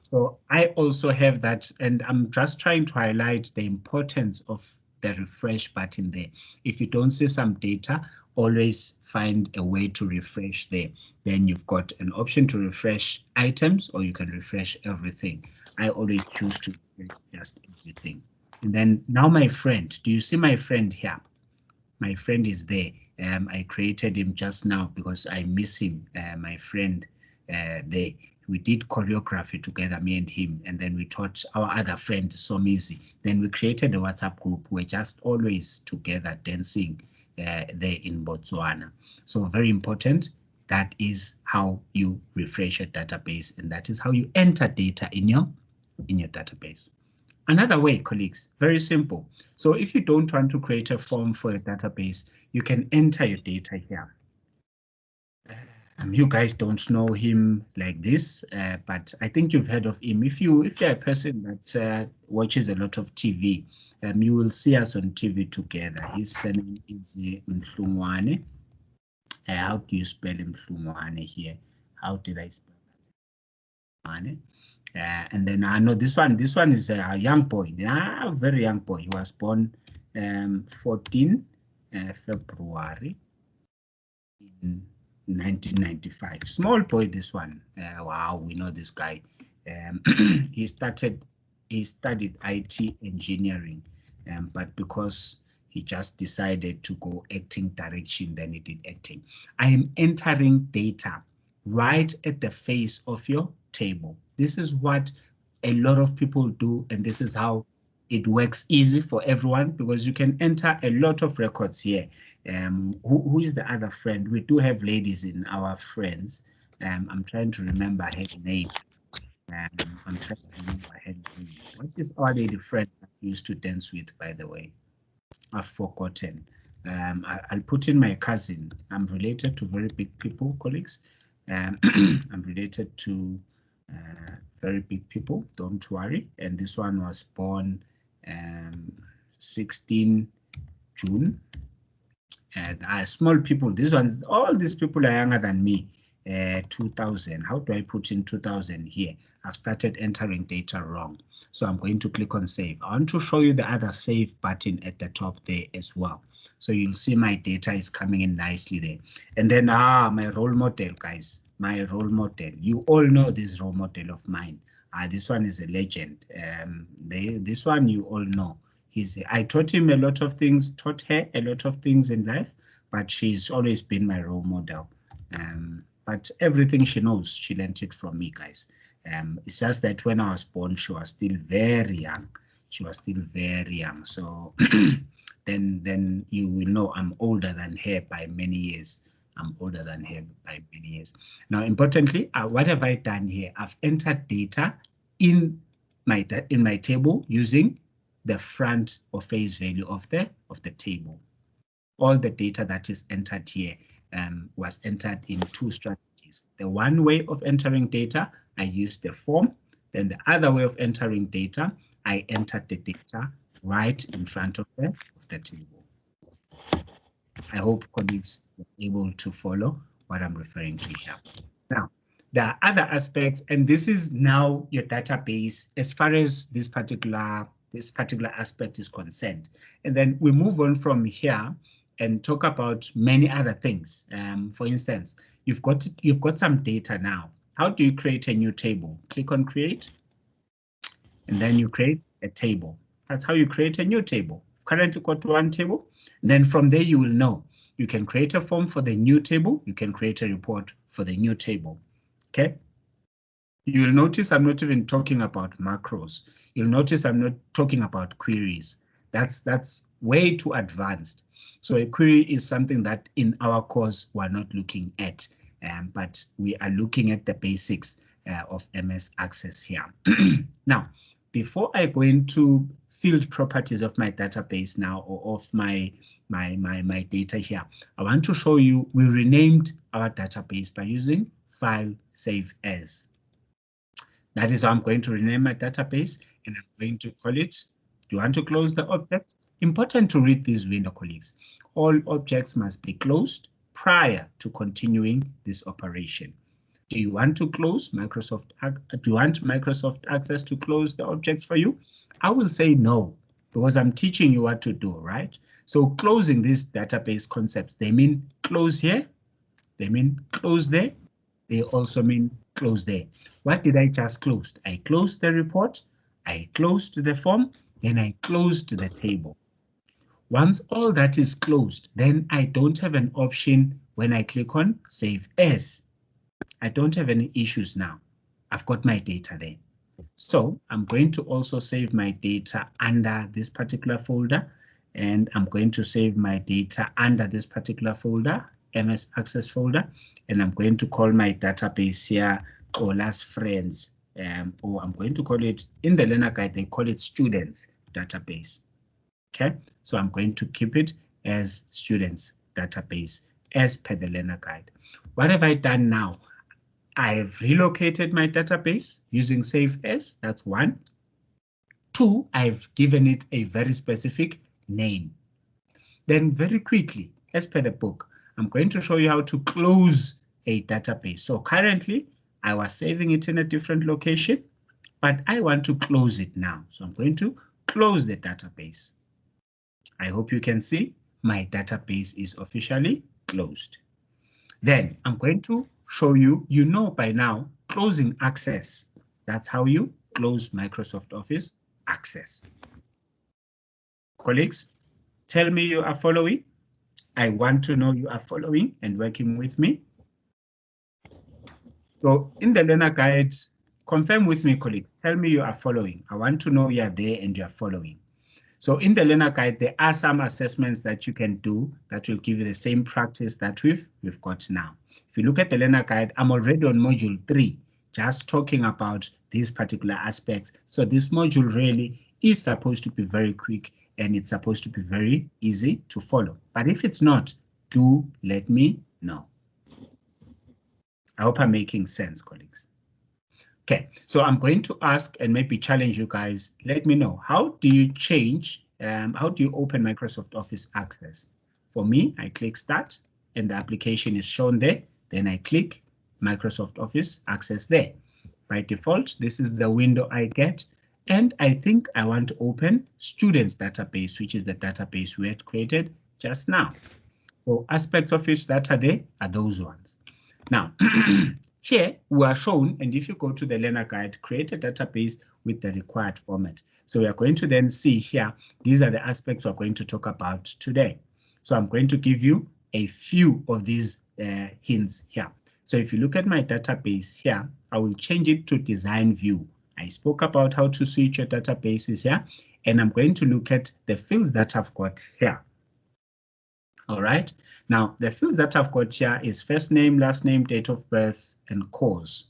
So I also have that, and I'm just trying to highlight the importance of the refresh button there. If you don't see some data, always find a way to refresh there. Then you've got an option to refresh items, or you can refresh everything. I always choose to refresh just everything. And then now my friend, do you see my friend here? My friend is there. I created him just now because I miss him, my friend there. We did choreography together, me and him, and then we taught our other friend, Somizi. Then we created a WhatsApp group. We're just always together dancing there in Botswana. So very important. That is how you refresh your database, and that is how you enter data in your database. Another way, colleagues, very simple. So if you don't want to create a form for a database, you can enter your data here. You guys don't know him like this, but I think you've heard of him. If you're a person that watches a lot of TV, you will see us on TV together. His surname is Mhlungwane. How do you spell Mhlungwane here? How did I spell Mhlungwane? And then I know this one is a young boy, a very young boy. He was born 14 February in 1995. Small boy, this one. Wow, we know this guy. He studied IT engineering, but because he just decided to go acting direction, then he did acting. I am entering data right at the face of your table. This is what a lot of people do, and this is how it works easy for everyone, because you can enter a lot of records here. Who is the other friend? We do have ladies in our friends. I'm trying to remember her name. I'm trying to remember her name. What is our lady friend that we used to dance with, by the way? I've forgotten. I'll put in my cousin. I'm related to very big people, colleagues. I'm related to very big people, don't worry. And this one was born 16 June. Small people, these ones, all these people are younger than me. 2000. How do I put in 2000 here? I've started entering data wrong. So I'm going to click on save. I want to show you the other save button at the top there as well. So you'll see my data is coming in nicely there. And then my role model, guys, my role model. You all know this role model of mine. This one is a legend. This one you all know. I taught him a lot of things, taught her a lot of things in life, but she's always been my role model. But everything she knows, she learned it from me, guys. It's just that when I was born, she was still very young. She was still very young. So then you will know I'm older than her by many years. I'm older than her by many years. Now, importantly, what have I done here? I've entered data in my table using the front or face value of the table. All the data that is entered here was entered in two strategies. The one way of entering data, I used the form. Then the other way of entering data, I entered the data right in front of the table. I hope colleagues are able to follow what I'm referring to here. Now, there are other aspects, and this is now your database as far as this particular aspect is concerned. And then we move on from here and talk about many other things. For instance, you've got some data now. How do you create a new table? Click on create, and then you create a table. That's how you create a new table. Currently got one table. And then from there you will know you can create a form for the new table. You can create a report for the new table. Okay. You will notice I'm not even talking about macros. You'll notice I'm not talking about queries. That's way too advanced. So a query is something that in our course we're not looking at, but we are looking at the basics of MS Access here. Now, before I go into field properties of my database now, or of my data here, I want to show you we renamed our database by using file save as. That is how I'm going to rename my database, and I'm going to call it, do you want to close the objects? Important to read this window, colleagues. All objects must be closed prior to continuing this operation. Do you want to close Microsoft? Do you want Microsoft Access to close the objects for you? I will say no, because I'm teaching you what to do, right? So closing these database concepts, they mean close here, they mean close there, they also mean close there. What did I just close? I closed the report, I closed the form, then I closed the table. Once all that is closed, then I don't have an option when I click on Save As. I don't have any issues now. I've got my data there. So I'm going to also save my data under this particular folder, and I'm going to save my data under this particular folder, MS Access folder, and I'm going to call my database here Ola's Friends, or I'm going to call it, in the learner guide, they call it Students Database. Okay, so I'm going to keep it as Students Database as per the learner guide. What have I done now? I've relocated my database using save as, that's 1. 2, I've given it a very specific name. Then very quickly, as per the book, I'm going to show you how to close a database. So currently, I was saving it in a different location, but I want to close it now. So I'm going to close the database. I hope you can see my database is officially closed. Then I'm going to show you, you know by now, closing Access. That's how you close Microsoft Office Access. Colleagues, tell me you are following. I want to know you are following and working with me. So in the learner guide, confirm with me, colleagues. Tell me you are following. I want to know you are there and you are following. So in the learner guide, there are some assessments that you can do that will give you the same practice that we've got now. If you look at the learner guide, I'm already on module 3, just talking about these particular aspects. So this module really is supposed to be very quick and it's supposed to be very easy to follow. But if it's not, do let me know. I hope I'm making sense, colleagues. Okay, so I'm going to ask and maybe challenge you guys. Let me know, how do you change, how do you open Microsoft Office Access? For me, I click Start and the application is shown there. Then I click Microsoft Office Access there. By default, this is the window I get. And I think I want to open Students Database, which is the database we had created just now. So aspects of it that are there are those ones. Now, here we are shown, and if you go to the learner guide, create a database with the required format. So we are going to then see here, these are the aspects we're going to talk about today. So I'm going to give you a few of these hints here. So if you look at my database here, I will change it to design view. I spoke about how to switch your databases here, and I'm going to look at the fields that I've got here. All right, now the fields that I've got here is first name, last name, date of birth, and course.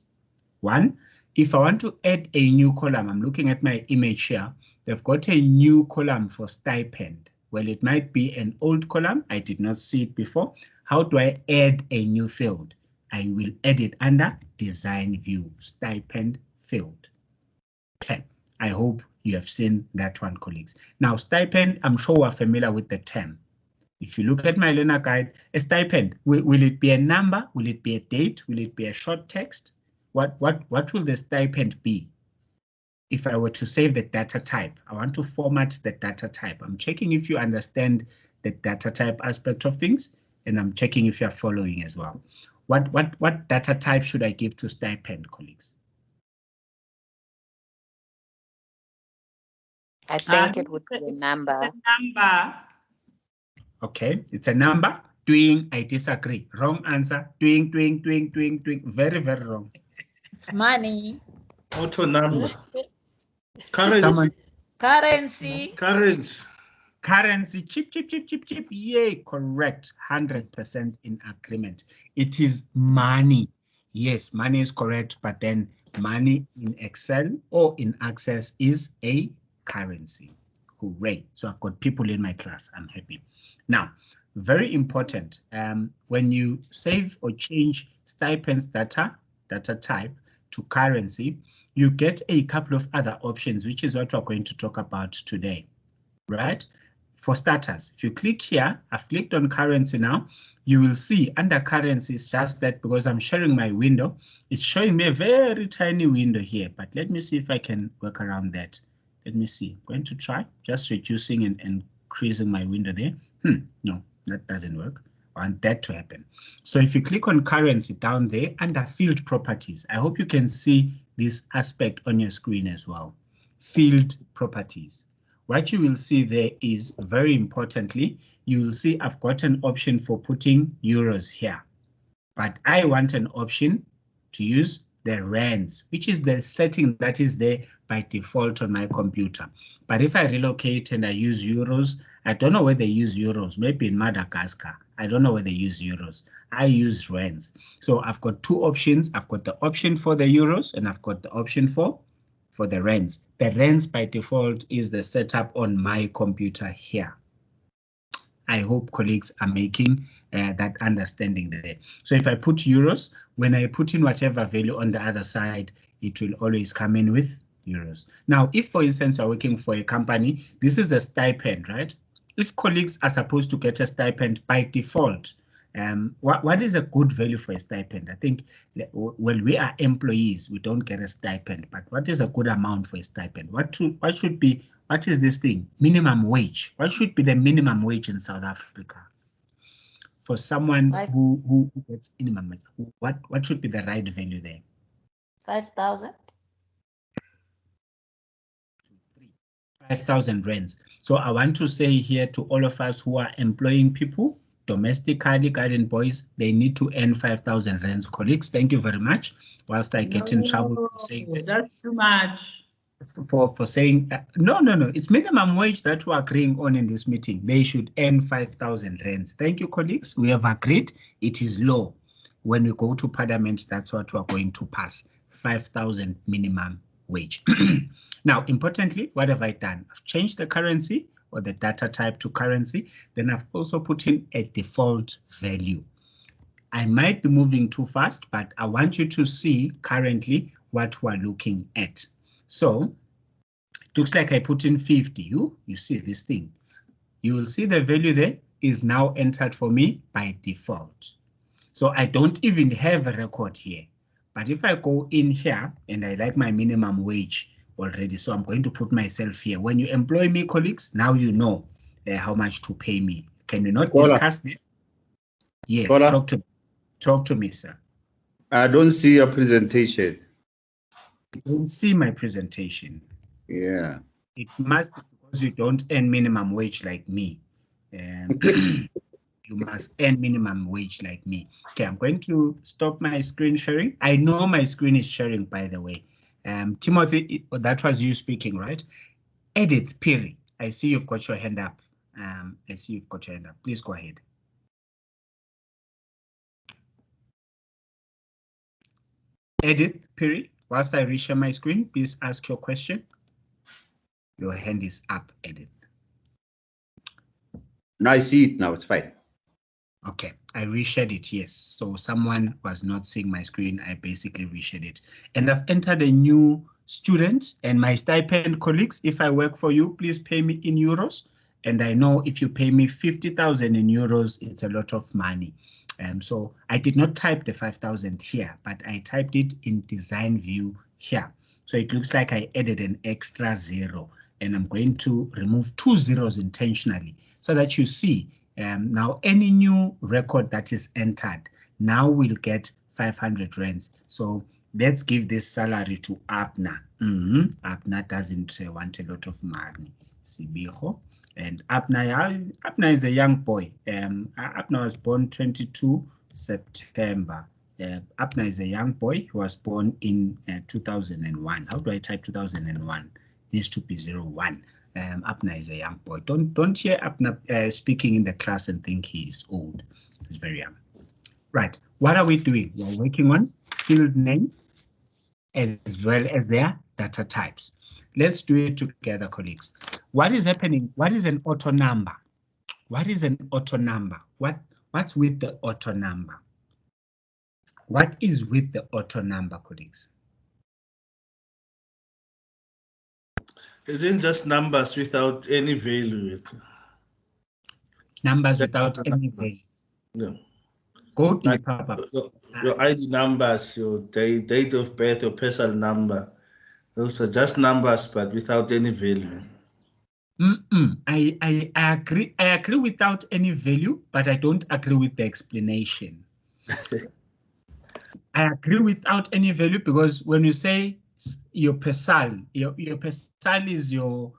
1, if I want to add a new column, I'm looking at my image here, they've got a new column for stipend. Well, it might be an old column, I did not see it before. How do I add a new field? I will add it under design view, stipend field. Okay, I hope you have seen that one, colleagues. Now, stipend, I'm sure we're familiar with the term. If you look at my learner guide, a stipend, will it be a number? Will it be a date? Will it be a short text? What will the stipend be? If I were to save the data type, I want to format the data type. I'm checking if you understand the data type aspect of things, and I'm checking if you're following as well. What data type should I give to stipend, colleagues? I think it would be a number. It's a number. Okay, it's a number. Doing, I disagree. Wrong answer. Doing. Very, very wrong. It's money. Auto number. Someone, Currency. Currency. Currency, cheap. Yay, correct. 100% in agreement. It is money. Yes, money is correct, but then money in Excel or in Access is a currency. Hooray. So I've got people in my class. I'm happy. Now, very important. When you save or change stipends data type to currency, you get a couple of other options, which is what we're going to talk about today, right? For starters, if you click here, I've clicked on currency now, you will see under currency is just that because I'm sharing my window, it's showing me a very tiny window here, but let me see if I can work around that. Let me see, I'm going to try just reducing and increasing my window there. No, that doesn't work. I want that to happen. So if you click on currency down there under field properties, I hope you can see this aspect on your screen as well. Field properties. What you will see there is, very importantly, you will see I've got an option for putting euros here, but I want an option to use the rands, which is the setting that is there by default on my computer. But if I relocate and I use euros, I don't know where they use euros, maybe in Madagascar. I don't know where they use euros. I use rands. So I've got two options. I've got the option for the euros and I've got the option for the rands. The rands by default is the setup on my computer here. I hope colleagues are making that understanding there. So if I put euros, when I put in whatever value on the other side, it will always come in with euros. Now, if for instance you're working for a company, this is a stipend, right? If colleagues are supposed to get a stipend by default, what is a good value for a stipend? I think when we are employees, we don't get a stipend, but what is a good amount for a stipend? What should be, what is this thing? Minimum wage. What should be the minimum wage in South Africa? For someone who gets minimum wage, what should be the right value there? 5,000. 5,000 rands. So I want to say here to all of us who are employing people, domestically, guardian boys, they need to earn 5,000 rands. Colleagues, thank you very much. Whilst I get in trouble for saying that. That's too much. For saying, no, it's minimum wage that we're agreeing on in this meeting. They should earn 5,000 rands. Thank you, colleagues. We have agreed. It is law. When we go to parliament, that's what we're going to pass. 5,000 minimum wage. Now, importantly, what have I done? I've changed the currency or the data type to currency. Then I've also put in a default value. I might be moving too fast, but I want you to see currently what we're looking at. So it looks like I put in 50. You see this thing. You will see the value there is now entered for me by default. So I don't even have a record here. But if I go in here and I like my minimum wage already, so I'm going to put myself here. When you employ me, colleagues, now you know how much to pay me. Can we not discuss this? Yes, talk to me, sir. I don't see your presentation. You don't see my presentation. Yeah. It must be because you don't earn minimum wage like me. You must earn minimum wage like me. Okay, I'm going to stop my screen sharing. I know my screen is sharing, by the way. Timothy, that was you speaking, right? Edith Piri, I see you've got your hand up. I see you've got your hand up. Please go ahead. Edith Piri, whilst I reshare my screen, please ask your question. Your hand is up, Edith. Now I see it now, it's fine. Okay, I reshared it, yes. So someone was not seeing my screen, I basically reshared it. And I've entered a new student and my stipend colleagues, if I work for you, please pay me in euros. And I know if you pay me 50,000 in euros, it's a lot of money. So I did not type the 5,000 here, but I typed it in design view here. So it looks like I added an extra 0 and I'm going to remove 2 zeros intentionally so that you see now any new record that is entered now will get 500 rands. So let's give this salary to Abner. Abner doesn't want a lot of money. Sibiho. And Abner is a young boy. Abner was born 22 September. Abner is a young boy. He was born in 2001. How do I type 2001? Needs to be 01. Abner is a young boy. Don't hear Abner speaking in the class and think he's old. He's very young. Right. What are we doing? We're working on field names as well as their data types. Let's do it together, colleagues. What is happening? What is an auto number? What is an auto number? What's with the auto number? What is with the auto number, colleagues? Isn't just numbers without any value? Numbers without any value. Yeah. Go Like deeper. your ID numbers, your date of birth, your personal number. Those are just numbers, but without any value. I agree. I agree without any value, but I don't agree with the explanation. I agree without any value because when you say your PESAL, your PESAL is your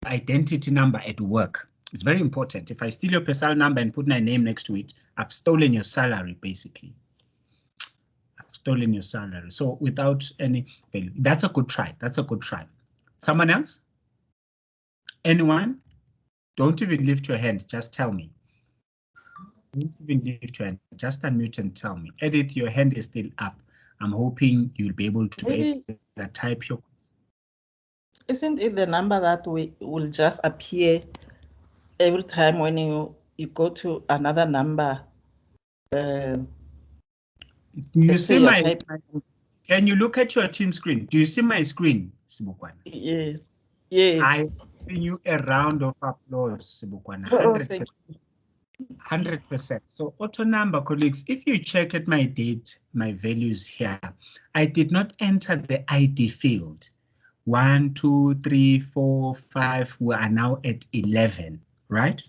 identity number at work. It's very important. If I steal your PESAL number and put my name next to it, I've stolen your salary, basically. I've stolen your salary. So without any value, that's a good try. That's a good try. Someone else? Anyone? Don't even lift your hand. Just tell me. Don't even lift your hand. Just unmute and tell me. Edith, your hand is still up. I'm hoping you'll be able to type your. Isn't it the number that will just appear every time when you go to another number? Do you see my? Can you look at your team screen? Do you see my screen, Sibukwana? Yes. Yes. I'm giving you a round of applause, Sibukwana. 100%. So auto number, colleagues, if you check at my date, my values here, I did not enter the ID field. 1, 2, 3, 4, 5, we are now at 11, right?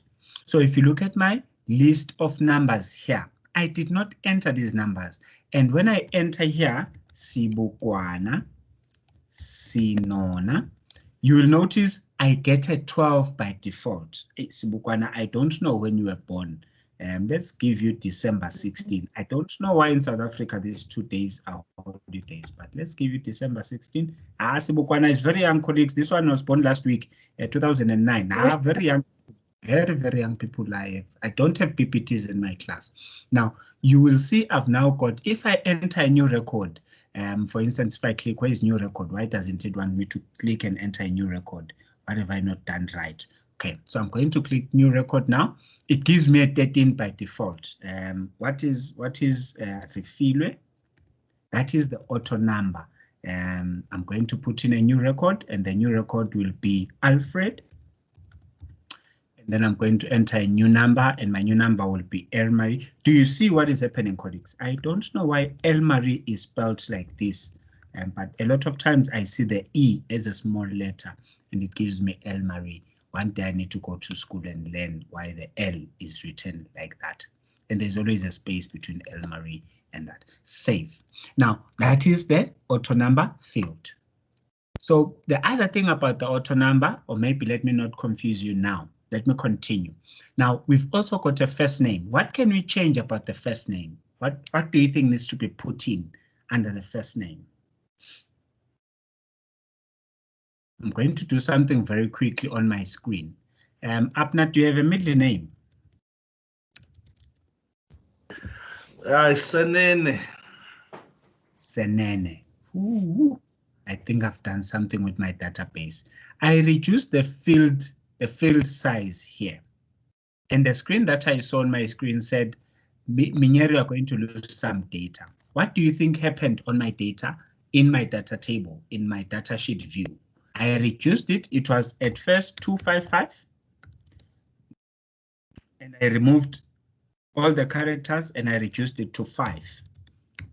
So if you look at my list of numbers here, I did not enter these numbers. And when I enter here, Sibukwana, Sinona, you will notice I get a 12 by default. Sibukwana, I don't know when you were born. Let's give you December 16. I don't know why in South Africa these 2 days are holidays, but let's give you December 16. Sibukwana is very young, colleagues. This one was born last week, 2009. Very young, very young people. I don't have BBTs in my class. Now, you will see I've now got, if I enter a new record, for instance, if I click, where is new record? Why doesn't it want me to click and enter a new record? What have I not done right? Okay, so I'm going to click new record now. It gives me a 13 by default. What is Refilwe? That is the auto number. I'm going to put in a new record, and the new record will be Alfred. And then I'm going to enter a new number, and my new number will be Elmarie. Do you see what is happening, colleagues? I don't know why Elmarie is spelled like this, but a lot of times I see the E as a small letter, and it gives me Elmarie. One day I need to go to school and learn why the L is written like that. And there's always a space between Elmarie and that. Save. Now, that is the auto number field. So the other thing about the auto number, or maybe let me not confuse you now. Let me continue. Now, we've also got a first name. What can we change about the first name? What do you think needs to be put in under the first name? I'm going to do something very quickly on my screen. Abner, do you have a middle name? Senene. Senene. Ooh, I think I've done something with my database. I reduced the field size here. And the screen that I saw on my screen said, Minyeri, are going to lose some data. What do you think happened on my data in my data table, in my datasheet view? I reduced it. It was at first 255. And I removed all the characters and I reduced it to 5.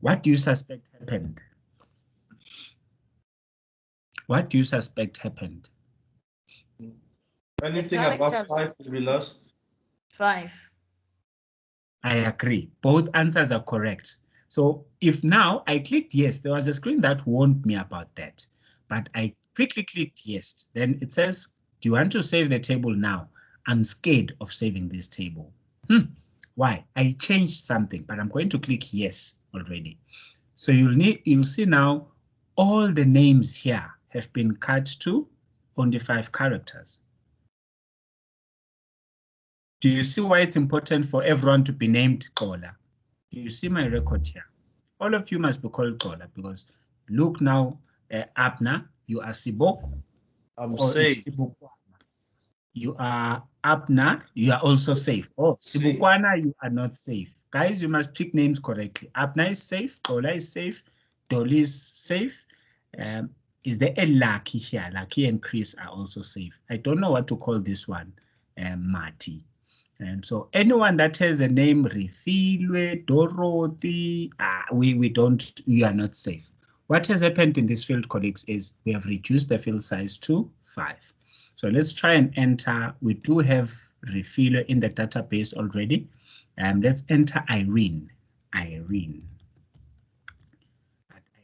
What do you suspect happened? What do you suspect happened? Anything above 5 will be lost. 5. I agree. Both answers are correct. So if now I clicked yes, there was a screen that warned me about that, but I quickly clicked yes. Then it says, do you want to save the table now? I'm scared of saving this table. Why? I changed something, but I'm going to click yes already. So you'll see now all the names here have been cut to only 5 characters. Do you see why it's important for everyone to be named Xola? Do you see my record here? All of you must be called Xola because look now, Abner, you are Sibok. I'm safe. You are Abner, you are also safe. Oh, Sibukwana, you are not safe. Guys, you must pick names correctly. Abner is safe, Xola is safe, Dolly is safe. Is there a Lucky here? Lucky and Chris are also safe. I don't know what to call this one, Marty. And so anyone that has a name Refilwe, Dorothy, we are not safe. What has happened in this field, colleagues, is we have reduced the field size to 5. So let's try and enter. We do have Refilwe in the database already. Let's enter Irene. Irene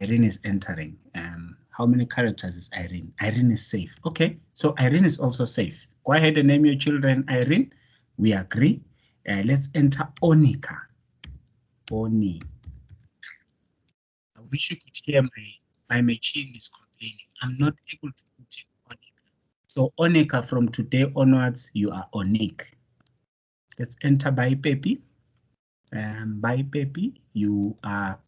is entering. How many characters is Irene? Irene is safe. Okay, so Irene is also safe. Go ahead and name your children Irene. We agree. Let's enter Onika. Oni. I wish you could hear my machine is complaining. I'm not able to put in Onika. So Onika, from today onwards, you are Onik. Let's enter by Pepi. By Pepi, you are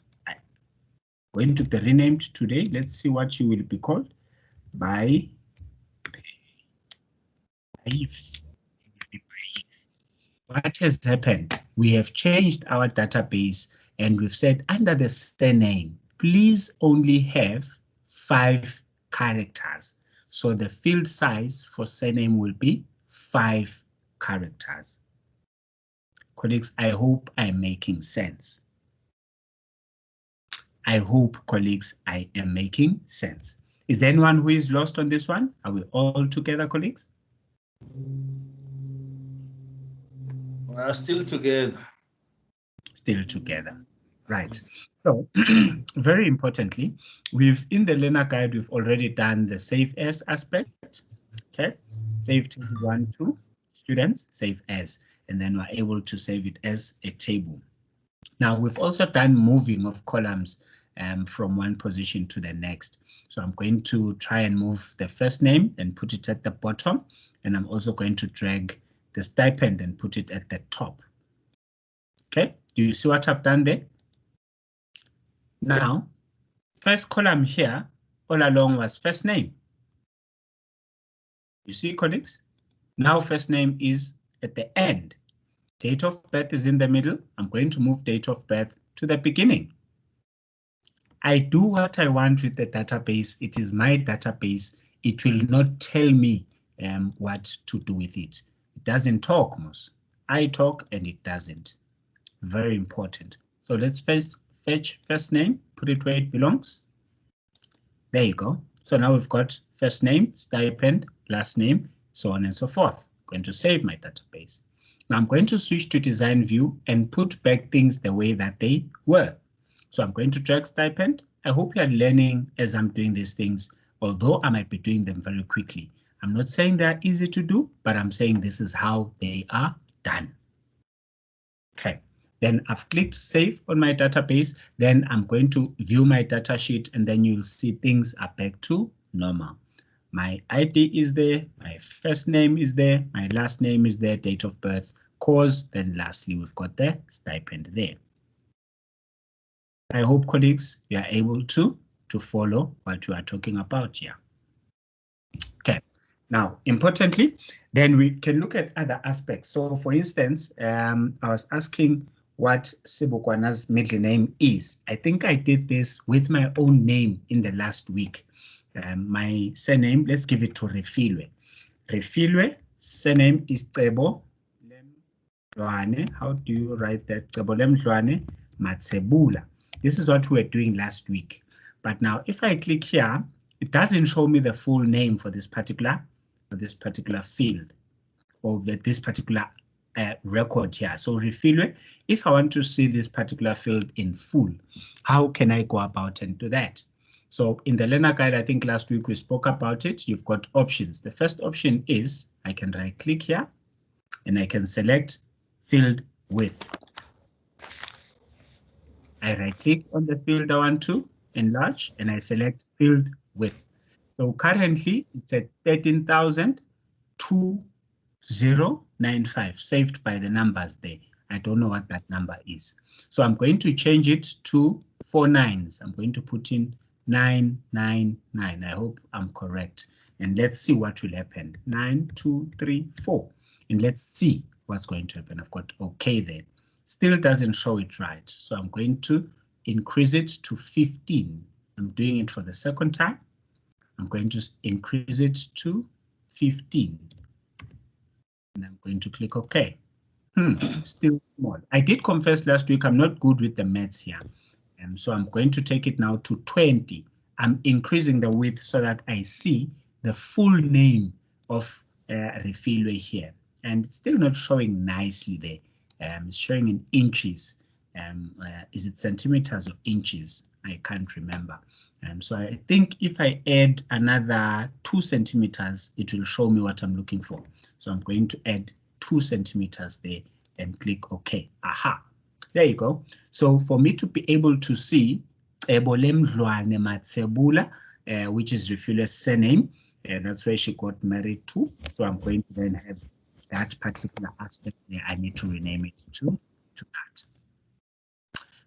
going to be renamed today. Let's see what you will be called. By If. What has happened? We have changed our database and we've said under the surname, please only have 5 characters. So the field size for surname will be 5 characters. Colleagues, I hope I'm making sense. I hope, colleagues, I am making sense. Is there anyone who is lost on this one? Are we all together, colleagues? We're still together. Still together. Right. So very importantly, in the learner guide, we've already done the save as aspect. Okay. Saved 1, 2 students, save as, and then we're able to save it as a table. Now we've also done moving of columns from one position to the next. So I'm going to try and move the first name and put it at the bottom. And I'm also going to drag the stipend and put it at the top. Okay, do you see what I've done there? Now, first column here, all along was first name. You see, colleagues? Now first name is at the end. Date of birth is in the middle. I'm going to move date of birth to the beginning. I do what I want with the database. It is my database. It will not tell me what to do with it. It doesn't talk, Mos. I talk and it doesn't. Very important. So let's fetch first name, put it where it belongs. There you go. So now we've got first name, stipend, last name, so on and so forth. I'm going to save my database. Now I'm going to switch to design view and put back things the way that they were. So I'm going to drag stipend. I hope you are learning as I'm doing these things, although I might be doing them very quickly. I'm not saying they're easy to do, but I'm saying this is how they are done. Okay, then I've clicked save on my database. Then I'm going to view my data sheet and then you'll see things are back to normal. My ID is there, my first name is there, my last name is there, date of birth, course, then lastly we've got the stipend there. I hope, colleagues, you are able to follow what we are talking about here. Okay, now importantly, then we can look at other aspects. So for instance, I was asking what Sibukwana's middle name is. I think I did this with my own name in the last week. My surname, let's give it to Refilwe. Refilwe, surname is Tsebo Lemdlwane. How do you write that? Tsebo Lemdlwane Matsebula. This is what we were doing last week. But now if I click here, it doesn't show me the full name for this particular field or this particular record here. So Refilwe, if I want to see this particular field in full, how can I go about and do that? So in the learner guide, I think last week we spoke about it. You've got options. The first option is I can right click here and I can select field width. I right click on the field I want to enlarge and I select field width. So currently it's at 13,2095, saved by the numbers there. I don't know what that number is. So I'm going to change it to 4 nines. I'm going to put in 999. I hope I'm correct. And let's see what will happen. 9, 2, 3, 4. And let's see what's going to happen. I've got OK there. Still doesn't show it right. So I'm going to increase it to 15. I'm doing it for the second time. I'm going to increase it to 15. And I'm going to click OK. Still small. I did confess last week I'm not good with the maths here. So I'm going to take it now to 20. I'm increasing the width so that I see the full name of Refilwe here. And it's still not showing nicely there. It's showing in inches. Is it centimeters or inches? I can't remember. So I think if I add another 2 centimeters, it will show me what I'm looking for. So I'm going to add 2 centimeters there and click OK. Aha, there you go. So for me to be able to see Ebolem Matsebula, which is Refilwe's surname, that's where she got married to. So I'm going to then have that particular aspect there. I need to rename it to that.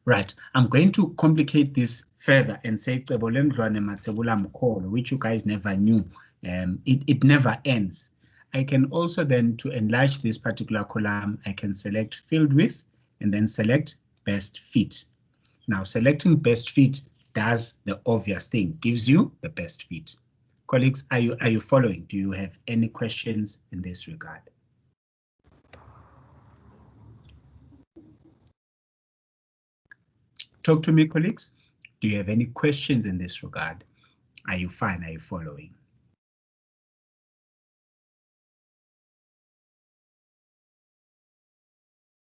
Right, I'm going to complicate this further and say which you guys never knew. It never ends. I can also then, to enlarge this particular column, I can select field width and then select best fit. Now selecting best fit does the obvious thing, gives you the best fit. Colleagues, are you following? Do you have any questions in this regard? Talk to me, colleagues. Do you have any questions in this regard? Are you fine? Are you following?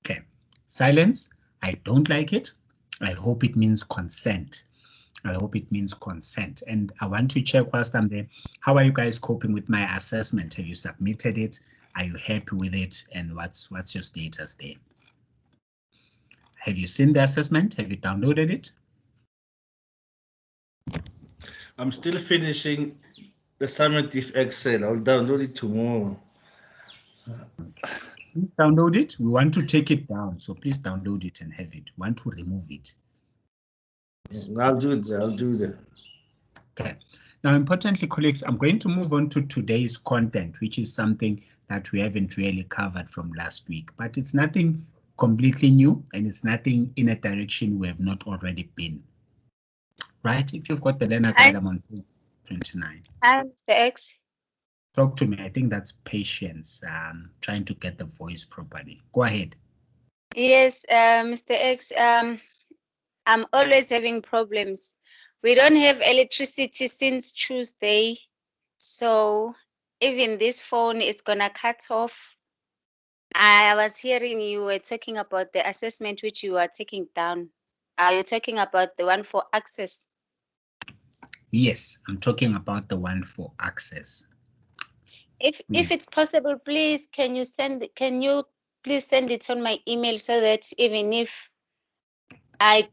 Okay, silence. I don't like it. I hope it means consent. I hope it means consent. And I want to check whilst I'm there, how are you guys coping with my assessment? Have you submitted it? Are you happy with it? And what's your status there? Have you seen the assessment? Have you downloaded it? I'm still finishing the summative Excel. I'll download it tomorrow. Please download it. We want to take it down, so please download it and have it. We want to remove it. I'll do that. I'll do that. Okay. Now, importantly, colleagues, I'm going to move on to today's content, which is something that we haven't really covered from last week, but it's nothing completely new and it's nothing in a direction we have not already been. Right? If you've got the learner guide, I'm on page 29. Hi, Mr. X. Talk to me. I think that's patience, trying to get the voice properly. Go ahead. Yes, Mr. X, I'm always having problems. We don't have electricity since Tuesday, so even this phone is gonna cut off. I was hearing you were talking about the assessment which you are taking down. Are you talking about the one for access? Yes, I'm talking about the one for access. If it's possible, please can you please send it on my email so that even if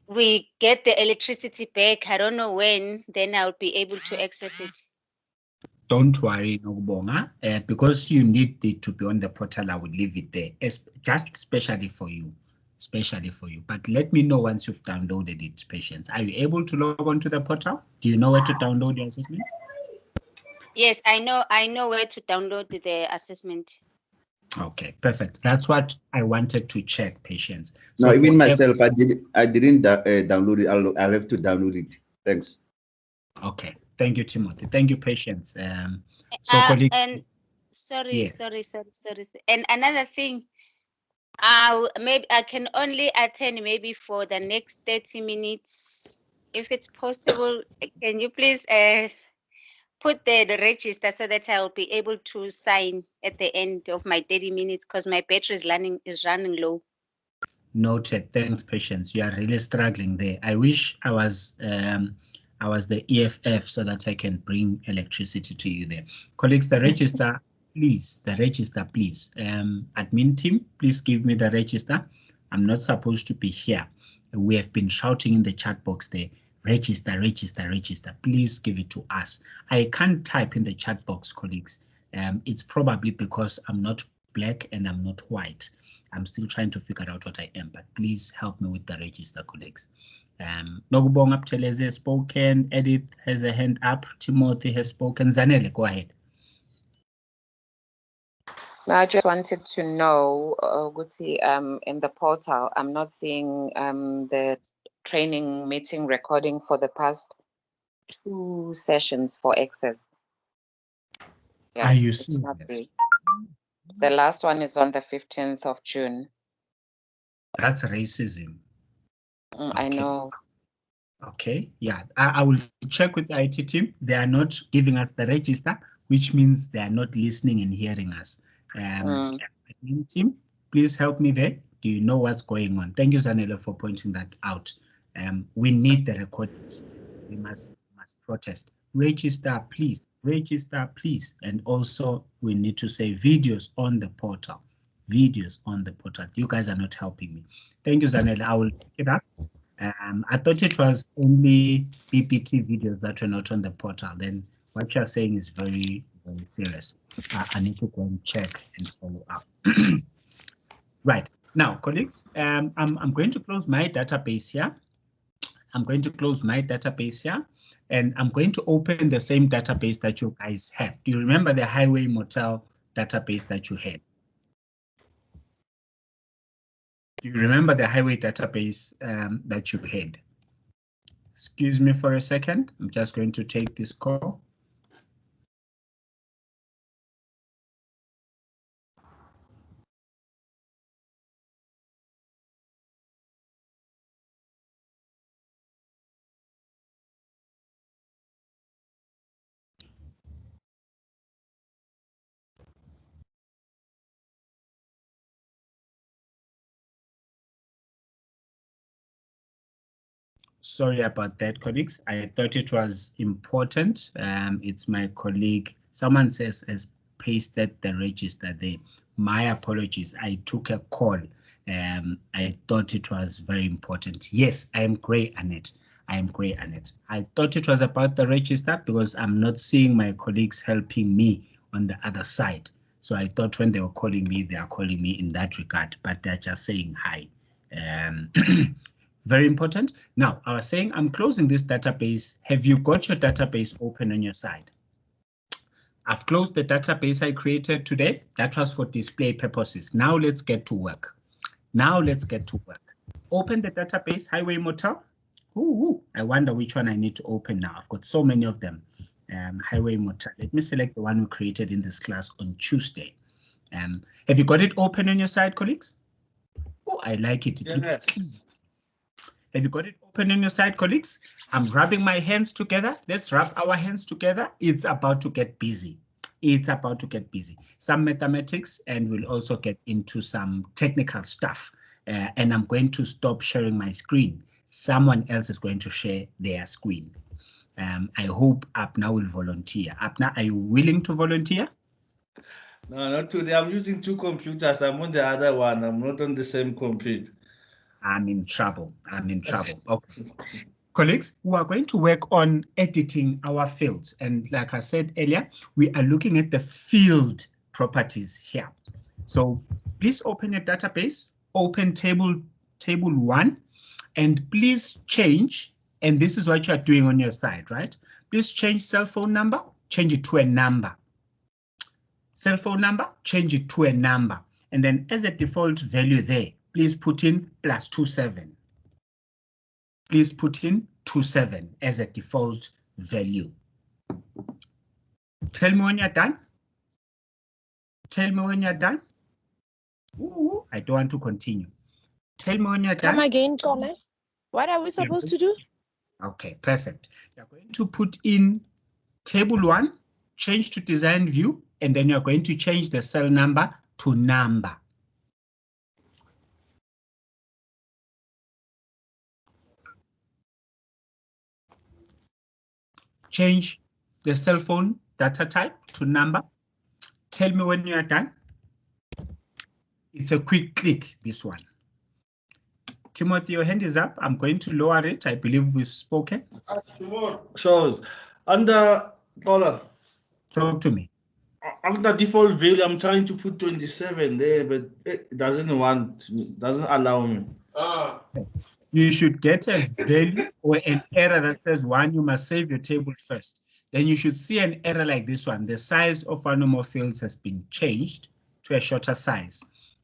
we get the electricity back, I don't know when, then I'll be able to access it. Don't worry, Nobonga, because you need it to be on the portal, I would leave it there, just specially for you. But let me know once you've downloaded it, Patience. Are you able to log on to the portal? Do you know where to download your assessments? Yes, I know where to download the assessment. Okay, perfect. That's what I wanted to check, Patience. So no, even myself, I didn't download it. I'll have to download it. Thanks. Okay, thank you, Timothy. Thank you, Patience. So colleagues, and sorry, yeah. sorry. And another thing, maybe I can only attend maybe for the next 30 minutes. If it's possible, can you please put the register so that I'll be able to sign at the end of my 30 minutes because my battery is running low. Noted. Thanks, Patience. You are really struggling there. I wish I was the EFF so that I can bring electricity to you there. Colleagues, the register, please. The register, please. Admin team, please give me the register. I'm not supposed to be here. We have been shouting in the chat box there Register, register, register. Please give it to us. I can't type in the chat box, colleagues. It's probably because I'm not black and I'm not white. I'm still trying to figure out what I am, but please help me with the register, colleagues. Nogubonga Ptelezi has spoken. Edith has a hand up. Timothy has spoken. Zanele, go ahead. I just wanted to know, Guti, in the portal, I'm not seeing the training meeting recording for the past 2 sessions for access. Yeah, Are you it's not serious? free. The last one is on the 15th of June. That's racism. I know. Okay, yeah, I will check with the IT team. They are not giving us the register, which means they are not listening and hearing us. Admin team, please help me there. Do you know what's going on? Thank you, Zanele, for pointing that out. We need the recordings. We must protest. Register, please. Register, please. And also, we need to say videos on the portal. Videos on the portal. You guys are not helping me. Thank you, Zanele. I will pick it up. I thought it was only BBT videos that were not on the portal. Then what you're saying is very, very serious. I need to go and check and follow up. Right. Now, colleagues, I'm going to close my database here. I'm going to close my database here, and I'm going to open the same database that you guys have. Do you remember the highway motel database that you had? Do you remember the highway database that you had? Excuse me for a second. I'm just going to take this call. Sorry about that, colleagues. I thought it was important. It's my colleague. Someone says has pasted the register there. My apologies. I took a call. I thought it was very important. Yes, I am Gray Annette. I am Gray Annette. I thought it was about the register because I'm not seeing my colleagues helping me on the other side. So I thought when they were calling me, they are calling me in that regard, but they're just saying hi. Very important. Now, I was saying I'm closing this database. Have you got your database open on your side? I've closed the database I created today. That was for display purposes. Now let's get to work. Now let's get to work. Open the database, Highway Motel. Ooh, I wonder which one I need to open now. I've got so many of them. Highway Motel. Let me select the one we created in this class on Tuesday. Have you got it open on your side, colleagues? Oh, I like it. It looks clean. Have you got it open on your side, colleagues? I'm rubbing my hands together. Let's rub our hands together. It's about to get busy. It's about to get busy. Some mathematics, and we'll also get into some technical stuff. And I'm going to stop sharing my screen. Someone else is going to share their screen. I hope Apna will volunteer. Apna, are you willing to volunteer? No, not today. I'm using 2 computers. I'm on the other one. I'm not on the same computer. I'm in trouble. I'm in trouble. Okay. Colleagues, we are going to work on editing our fields. And like I said earlier, we are looking at the field properties here. So please open your database, open table 1, and please change. And this is what you are doing on your side, right? Please change cell phone number, change it to a number. Cell phone number, change it to a number. And then as a default value there, please put in +27. Please put in 27 as a default value. Tell me when you're done. Tell me when you're done. Ooh, I don't want to continue. Tell me when you're done. Come again, Kole. What are we supposed to do? Okay, perfect. You're going to put in table 1, change to design view, and then you're going to change the cell number to number. Change the cell phone data type to number. Tell me when you are done. It's a quick click, this one. Timothy, your hand is up. I'm going to lower it. I believe we've spoken. Sure. Under Paula. Talk to me. Under default value, I'm trying to put 27 there, but it doesn't allow me. You should get a value or an error that says, one, you must save your table first. Then you should see an error like this one. The size of one or more fields has been changed to a shorter size.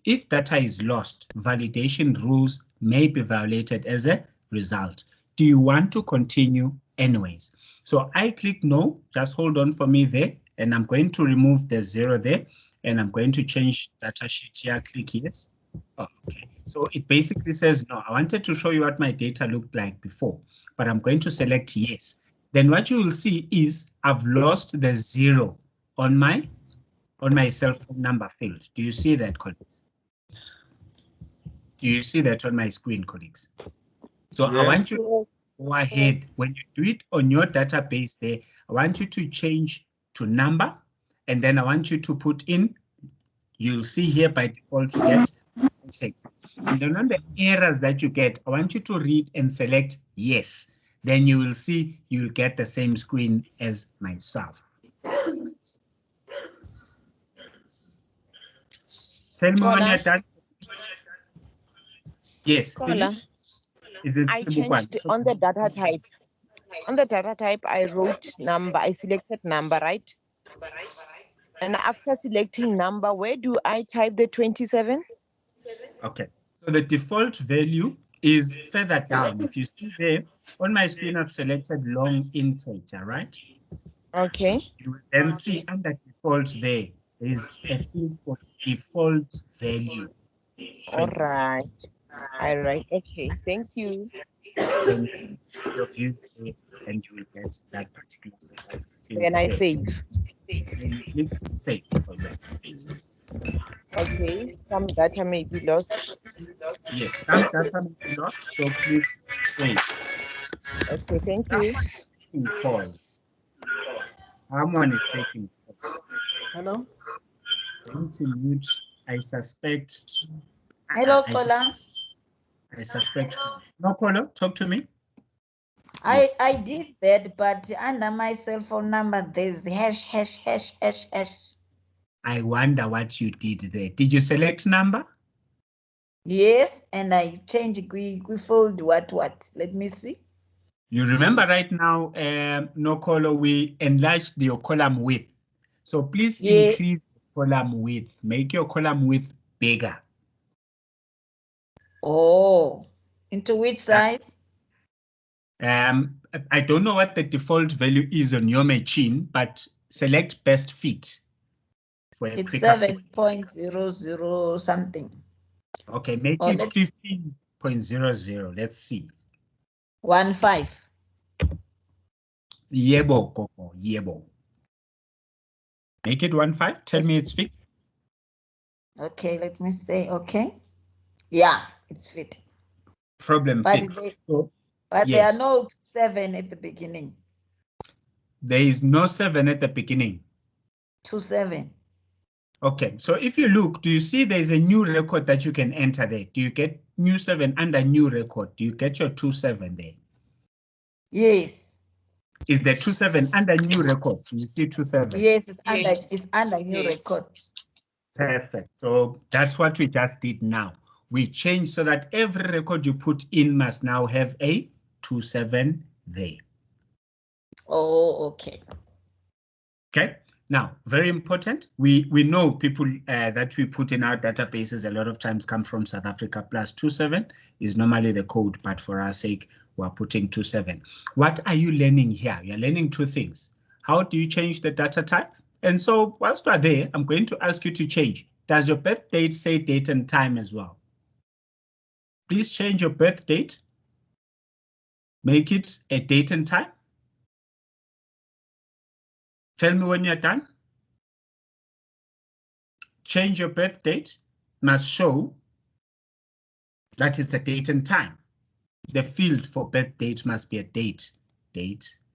If data is lost, validation rules may be violated as a result. Do you want to continue anyways? So I click no, just hold on for me there, and I'm going to remove the 0 there, and I'm going to change data sheet here, click yes. Oh, okay, so it basically says no. I wanted to show you what my data looked like before, but I'm going to select yes. Then what you will see is I've lost the 0 on my cell phone number field. Do you see that, colleagues? Do you see that on my screen, colleagues? So yes. I want you to go ahead. Yes. When you do it on your database there, I want you to change to number, and then I want you to put in, you'll see here by default you get check. And then on the errors that you get, I want you to read and select yes. Then you will see you'll get the same screen as myself. Tell me when you're done. Yes, please. Is it I changed on the data type. On the data type, I wrote number. I selected number, right? And after selecting number, where do I type the 27? Okay, so the default value is further down. If you see there on my screen, I've selected long integer, right? Okay. You will then see under default there is a field for default value. All right. All right. Okay. Thank you. Then your views there, and you will get that particular. Then I save. Then you click save. Okay. Some data may be lost. Yes, some data may be lost. So click save. Okay. Thank you. Calls. Someone is taking calls. Hello. Going to mute. I suspect. Hello, caller. I suspect. No, caller, talk to me. I did that, but under my cell phone number, there's hash. I wonder what you did there. Did you select number? Yes, and I changed. We fold what? Let me see. You remember right now, no caller, we enlarged your column width. So please increase the column width. Make your column width bigger. Oh, into which size? I don't know what the default value is on your machine, but select best fit. For a it's 7.00 something. Okay, make it 15.00. Let's see. 15. Yebo, Coco, yebo. Make it 15. Tell me it's fixed. Okay, let me say, okay. Yeah, it's fit. Problem fixed. But yes. There are no 7 at the beginning. There is no 7 at the beginning. 27. Okay, so if you look, do you see there's a new record that you can enter there? Do you get new 7 under new record? Do you get your 27 there? Yes. Is the 27 under new record? Do you see 27? Yes, it's under new record. Perfect. So that's what we just did now. We changed so that every record you put in must now have a 27 there. Oh, okay. Okay. Now, very important. We know people that we put in our databases a lot of times come from South Africa. Plus 27 is normally the code, but for our sake, we're putting 27. What are you learning here? You're learning 2 things. How do you change the data type? And so whilst we're there, I'm going to ask you to change. Does your birth date say date and time as well? Please change your birth date. Make it a date and time. Tell me when you're done. Change your birth date. Must show that is the date and time. The field for birth date must be a date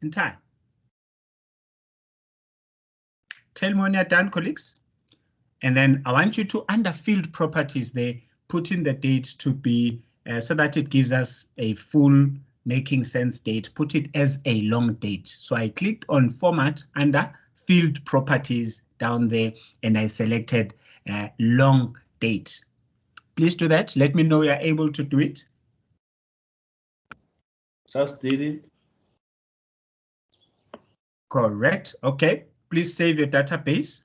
and time. Tell me when you're done, colleagues. And then I want you to, under field properties there, put in the date to be so that it gives us a full making sense date, put it as a long date. So I clicked on format under field properties down there, and I selected long date. Please do that. Let me know you're able to do it. Just did it. Correct. Okay. Please save your database.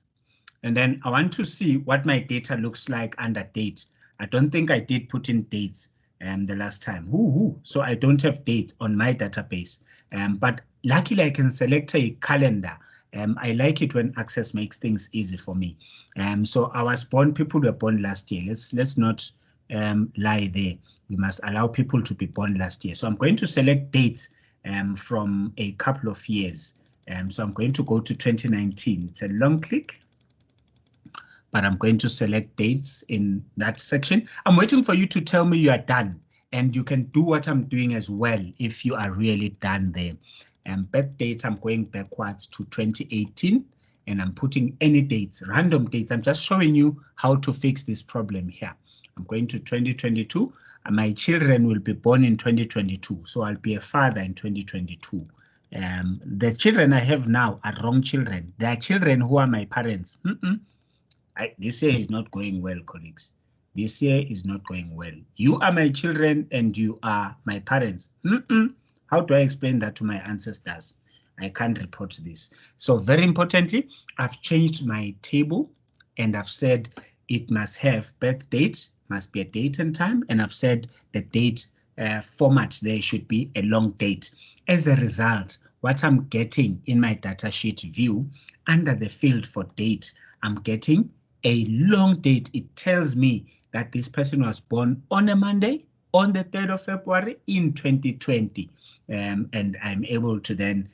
And then I want to see what my data looks like under date. I don't think I did put in dates the last time. So I don't have dates on my database. But luckily I can select a calendar. I like it when Access makes things easy for me. So I was born, people were born last year. Let's not lie there. We must allow people to be born last year. So I'm going to select dates from a couple of years. So I'm going to go to 2019. It's a long click, but I'm going to select dates in that section. I'm waiting for you to tell me you are done, and you can do what I'm doing as well if you are really done there. Birth date, I'm going backwards to 2018, and I'm putting any dates, random dates. I'm just showing you how to fix this problem here. I'm going to 2022, and my children will be born in 2022, so I'll be a father in 2022. The children I have now are wrong children. They are children who are my parents. This year is not going well, colleagues. This year is not going well. You are my children and you are my parents. How do I explain that to my ancestors? I can't report this. So very importantly, I've changed my table and I've said it must have birth date, must be a date and time, and I've said the date format there should be a long date. As a result, what I'm getting in my datasheet view under the field for date, I'm getting a long date. It tells me that this person was born on a Monday, on the 3rd of February in 2020. And I'm able to then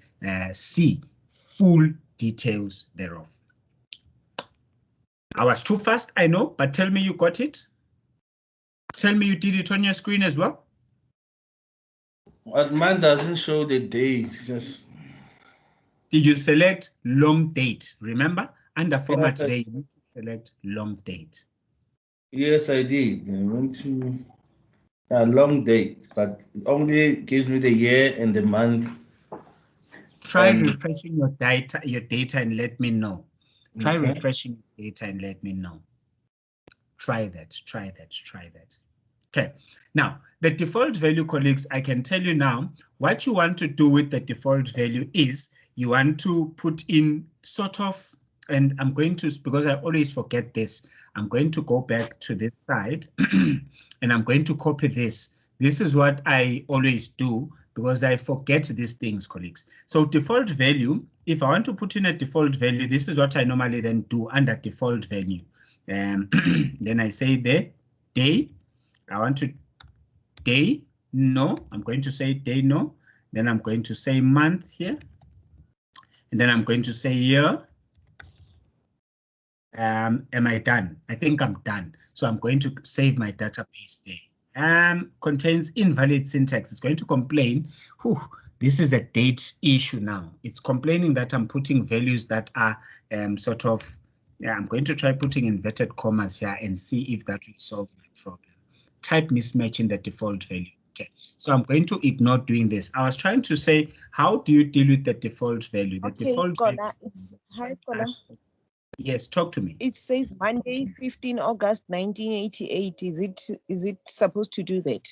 see full details thereof. I was too fast, I know, but tell me you got it. Tell me you did it on your screen as well. But mine doesn't show the day. Just. Did you select long date? Remember, under format Yes, today, you need to select long date. Yes, I did. I went to a long date, but it only gives me the year and the month. Try refreshing your data and let me know. Try Okay. refreshing your data and let me know. Try that, try that, try that. Okay, now the default value, colleagues, I can tell you now, what you want to do with the default value is you want to put in sort of, and I'm going to, because I always forget this, I'm going to go back to this side and I'm going to copy this. This is what I always do because I forget these things, colleagues. So default value, if I want to put in a default value, this is what I normally then do under default value. Then I say the day. I want to day, no, I'm going to say day, no. Then I'm going to say month here. And then I'm going to say year. Am I done? I think I'm done. So I'm going to save my database there. Contains invalid syntax. It's going to complain. This is a date issue now. It's complaining that I'm putting values that are sort of, I'm going to try putting inverted commas here and see if that will solve my problem. Type mismatch in the default value. Okay, so I'm going to ignore doing this. I was trying to say, how do you deal with the default value? The default value. Yes, talk to me. It says Monday, 15 August 1988. Is it supposed to do that?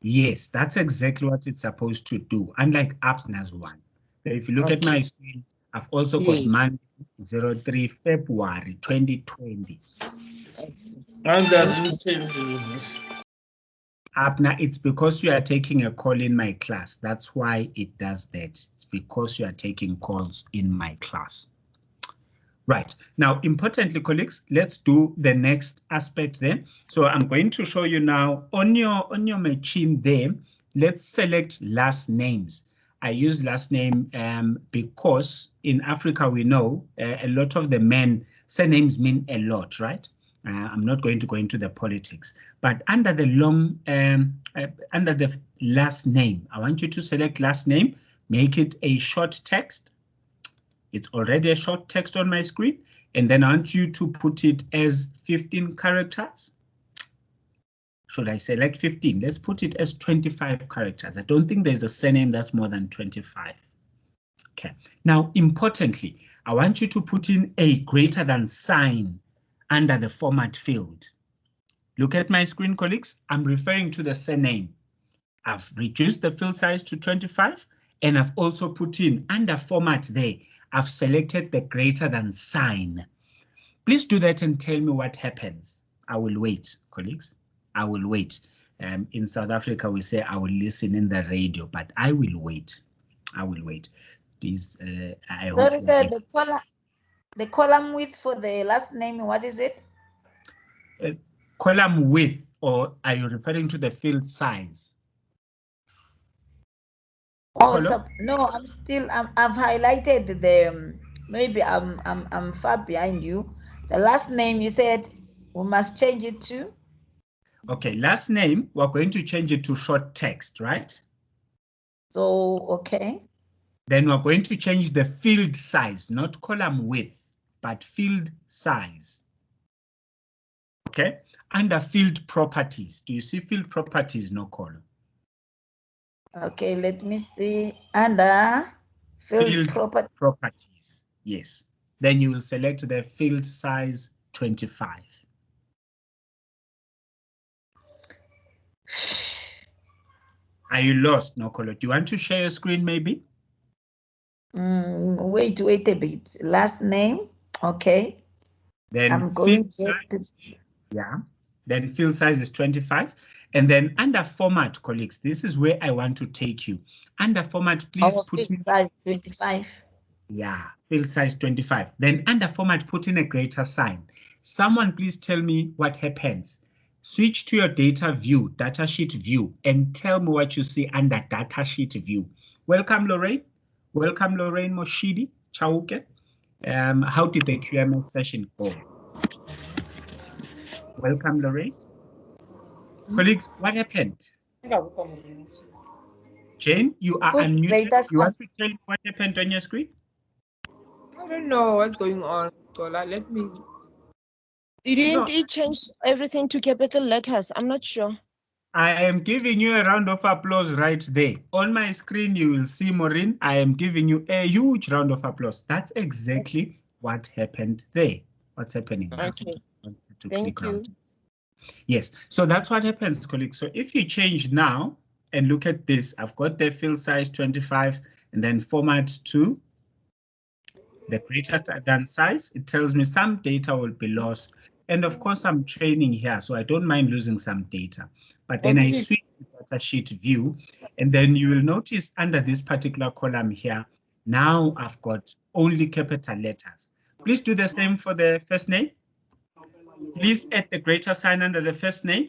Yes, that's exactly what it's supposed to do, unlike Apna's one. So if you look at my screen, I've also got Monday, 03 February 2020. And doesn't change. Apna, it's because you are taking a call in my class. That's why it does that. It's because you are taking calls in my class. Right. Now, importantly, colleagues, let's do the next aspect there. So I'm going to show you now on your machine there. Let's select last names. I use last name because in Africa, we know a lot of the men, surnames mean a lot, right? I'm not going to go into the politics, but under the under the last name, I want you to select last name, make it a short text. It's already a short text on my screen, and then I want you to put it as 15 characters. should I select 15? Let's put it as 25 characters. I don't think there's a surname that's more than 25. Okay. Now, importantly, I want you to put in a greater than sign under the format field. Look at my screen, colleagues. I'm referring to the surname. I've reduced the field size to 25, and I've also put in under format there. I've selected the greater than sign. Please do that and tell me what happens. I will wait, colleagues. I will wait. In South Africa, we say I will listen in the radio, but I will wait. I will wait. This, I Sorry, sir, the column width for the last name, what is it? Column width, or are you referring to the field size? Oh, so, no, I've highlighted the, maybe I'm far behind you. The last name you said we must change it to? Okay, last name, we're going to change it to short text, right? So, okay. Then we're going to change the field size, not column width, but field size. Okay, under field properties, do you see field properties, no column? Okay, let me see. Under field properties, yes. Then you will select the field size 25. Are you lost, Nokolo? Do you want to share your screen maybe? Wait a bit. Last name, okay. Then I'm going to yeah. Then field size is 25. And then under format, colleagues, this is where I want to take you. Under format, please put in size 25. Yeah, field size 25. Then under format, put in a greater sign. Someone please tell me what happens. Switch to your data view, datasheet view, and tell me what you see under datasheet view. Welcome, Lorraine. Welcome, Lorraine Moshidi Chauke. How did the QMS session go? Welcome, Lorraine. Colleagues, what happened? Jane, you are unmuted. You want to tell me what happened on your screen? I don't know what's going on, Tola. Let me. Didn't it change everything to capital letters? I'm not sure. I am giving you a round of applause right there. On my screen, you will see Maureen. I am giving you a huge round of applause. That's exactly what happened there. What's happening? Okay. Thank you. Yes, so that's what happens, colleagues. So if you change now and look at this, I've got the field size 25 and then format to the greater than size. It tells me some data will be lost. And of course, I'm training here, so I don't mind losing some data. But then I switch to datasheet view, and then you will notice under this particular column here, now I've got only capital letters. Please do the same for the first name. Please add the greater sign under the first name.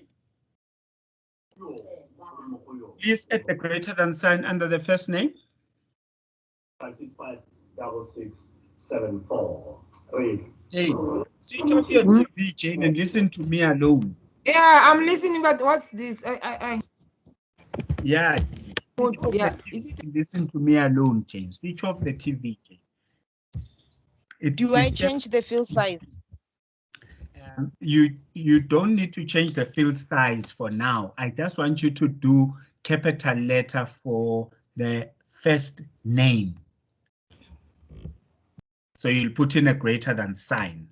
Please add the greater than sign under the first name. 5656674. Wait. Hey, switch off your TV, Jane, and listen to me alone. Yeah, I'm listening, but what's this? Yeah. Listen to me alone, Jane. Switch off the TV, Jane. Do I change the field size? You don't need to change the field size for now. I just want you to do capital letter for the first name. So you'll put in a greater than sign.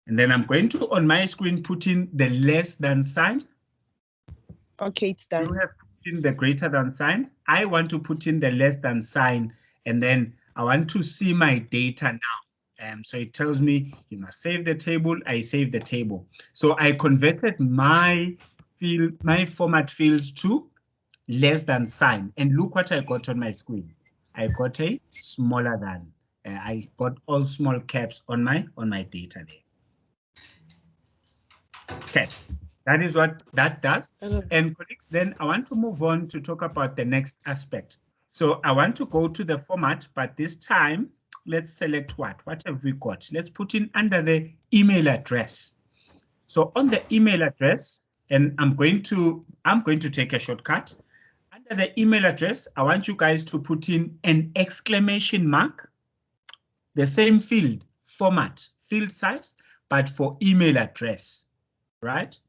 And then I'm going to, on my screen, put in the less than sign. Okay, it's done. You have put in the greater than sign. I want to put in the less than sign, and then I want to see my data now. So it tells me you must save the table. I save the table. So I converted my field, my format field to less than sign. And look what I got on my screen. I got a smaller than. I got all small caps on my data there. Okay, that is what that does. And colleagues, then I want to move on to talk about the next aspect. So I want to go to the format, but this time let's select what? What have we got? Let's put in under the email address. So on the email address, and I'm going to take a shortcut. Under the email address, I want you guys to put in an exclamation mark, the same field, format, field size, but for email address, right?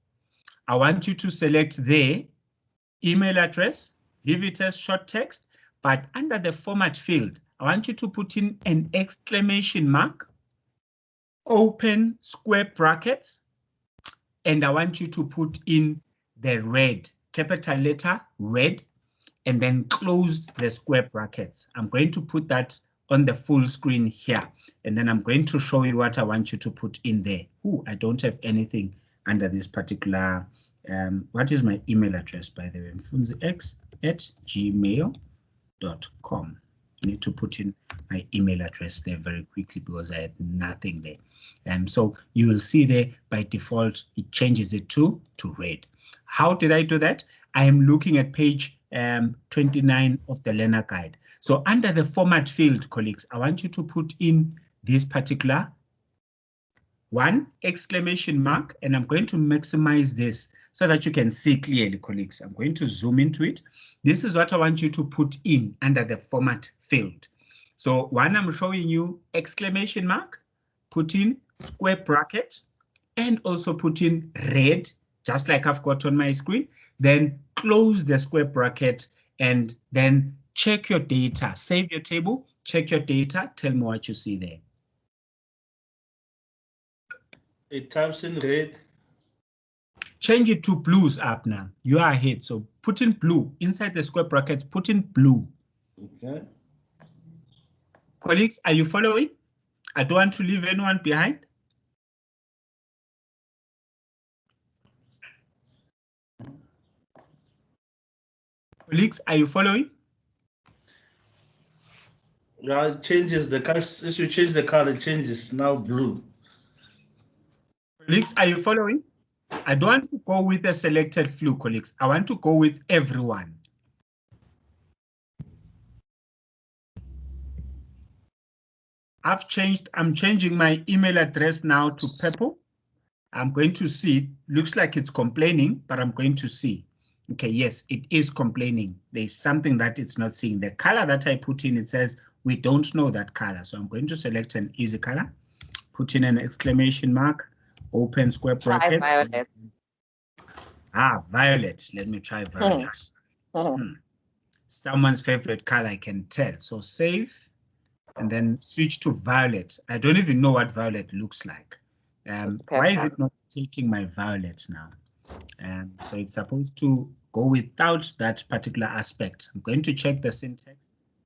I want you to select their email address, leave it as short text, but under the format field, I want you to put in an exclamation mark, open square brackets, and I want you to put in the red, capital letter red, and then close the square brackets. I'm going to put that on the full screen here, and then I'm going to show you what I want you to put in there. Ooh, I don't have anything under this particular, what is my email address, by the way? mfunziX@gmail.com. I need to put in my email address there very quickly because I had nothing there. So you will see there by default, it changes it to red. How did I do that? I am looking at page 29 of the learner guide. So under the format field, colleagues, I want you to put in this particular one exclamation mark, and I'm going to maximize this so that you can see clearly, colleagues. I'm going to zoom into it. This is what I want you to put in under the format field. So one, I'm showing you exclamation mark, put in square bracket, and also put in red, just like I've got on my screen. Then close the square bracket and then check your data. Save your table, check your data, tell me what you see there. It types in red. Change it to blues up now. You are ahead. So put in blue inside the square brackets, put in blue. Okay. Colleagues, are you following? I don't want to leave anyone behind. Colleagues, are you following? Yeah, it changes the color. If you change the color, it changes now blue. Colleagues, are you following? I don't want to go with a selected few, colleagues. I want to go with everyone. I'm changing my email address now to purple. I'm going to see, looks like it's complaining, but I'm going to see. Okay, yes, it is complaining. There's something that it's not seeing. The color that I put in, it says we don't know that color. So I'm going to select an easy color, put in an exclamation mark, open square brackets. Try violet. Violet. Let me try violet. Someone's favorite color, I can tell. So save and then switch to violet. I don't even know what violet looks like. Why is it not taking my violet now? So it's supposed to go without that particular aspect. I'm going to check the syntax.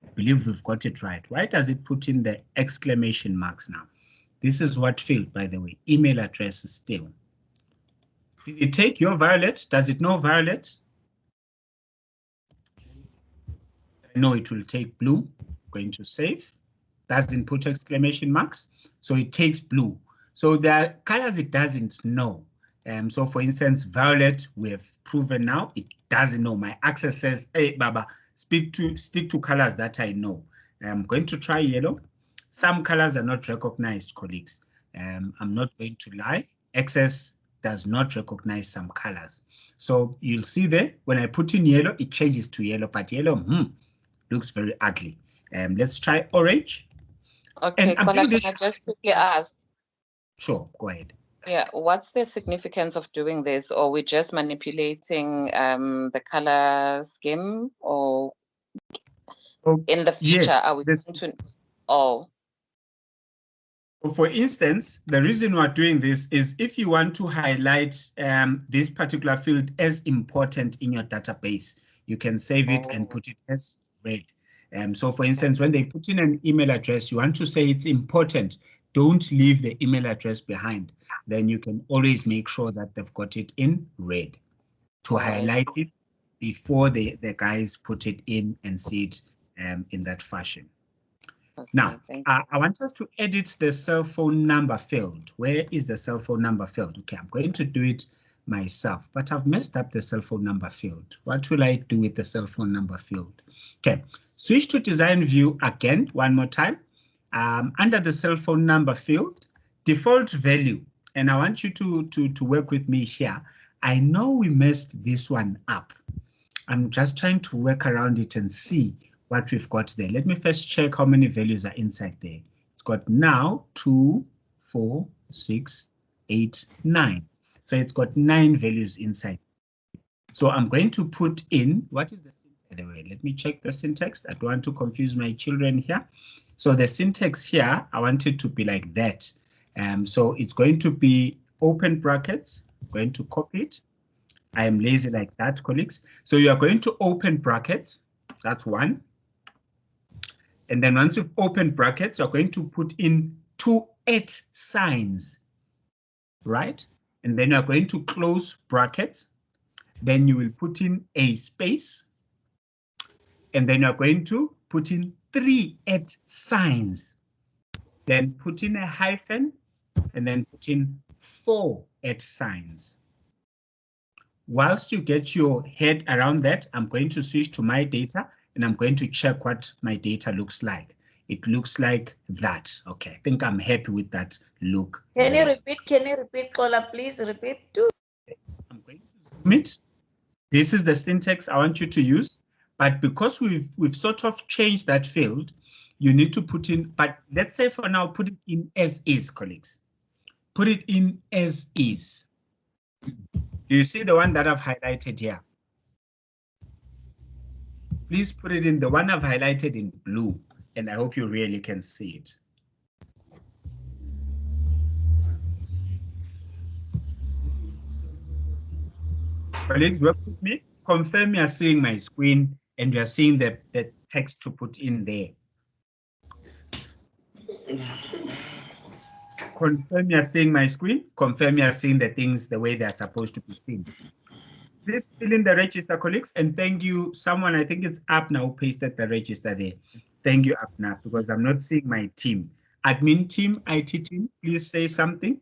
I believe we've got it right. Why does it put in the exclamation marks now? This is what field, by the way, email address is still. Did it take your violet? Does it know violet? I know it will take blue. Going to save. Doesn't put exclamation marks, so it takes blue. So there are colors it doesn't know. So for instance, violet, we have proven now, it doesn't know. My access says, hey, Baba, stick to colors that I know. I'm going to try yellow. Some colors are not recognized, colleagues. I'm not going to lie. Access does not recognize some colors. So you'll see there, when I put in yellow, it changes to yellow, but yellow looks very ugly. Let's try orange. Okay, Kola, can I just quickly ask? Sure, go ahead. Yeah, what's the significance of doing this? Or we just manipulating the color scheme, or in the future yes, are we going to? Oh. For instance, the reason we're doing this is if you want to highlight this particular field as important in your database, you can save it and put it as red. So for instance, when they put in an email address, you want to say it's important. Don't leave the email address behind. Then you can always make sure that they've got it in red to highlight it before the guys put it in and see it in that fashion. Okay, now, I want us to edit the cell phone number field. Where is the cell phone number field? Okay, I'm going to do it myself, but I've messed up the cell phone number field. What will I do with the cell phone number field? Okay, switch to design view again, one more time. Under the cell phone number field, default value, and I want you to work with me here. I know we messed this one up. I'm just trying to work around it and see what we've got there. Let me first check how many values are inside there. It's got now 2, 4, 6, 8, 9. So it's got 9 values inside. So I'm going to put in, what is the syntax? By the way, let me check the syntax. I don't want to confuse my children here. So the syntax here, I want it to be like that. So it's going to be open brackets. I'm going to copy it. I am lazy like that, colleagues. So you are going to open brackets. That's 1. And then once you've opened brackets, you're going to put in 2 signs, right? And then you're going to close brackets. Then you will put in a space. And then you're going to put in 3 signs. Then put in a hyphen, and then put in 4 signs. Whilst you get your head around that, I'm going to switch to my data, and I'm going to check what my data looks like. It looks like that. Okay, I think I'm happy with that look. Can you repeat, Kola, please repeat too. I'm going to zoom it. This is the syntax I want you to use, but because we've sort of changed that field, you need to put in, but let's say for now, put it in as is, colleagues. Put it in as is. Do you see the one that I've highlighted here? Please put it in the one I've highlighted in blue, and I hope you really can see it. Colleagues, work with me. Confirm you're seeing my screen and you're seeing the text to put in there. Confirm you're seeing my screen. Confirm you're seeing the things the way they're supposed to be seen. Please fill in the register, colleagues, and thank you. Someone, I think it's up now, pasted the register there. Thank you, up now, because I'm not seeing my team. Admin team, IT team, please say something.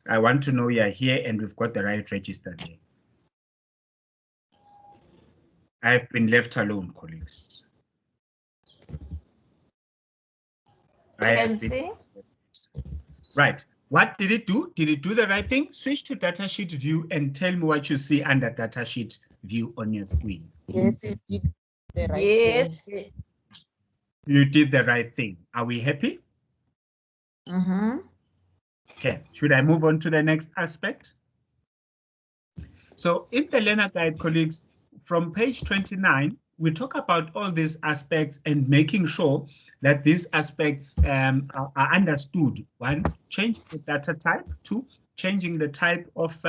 I want to know you're here and we've got the right register there. I've been left alone, colleagues. I can see. Right. What did it do? Did it do the right thing? Switch to datasheet view and tell me what you see under datasheet view on your screen. Yes, it did the right thing. You did the right thing. Are we happy? Okay. Should I move on to the next aspect? So in the learner guide, colleagues, from page 29, we talk about all these aspects and making sure that these aspects are understood. 1, change the data type. 2, changing the type of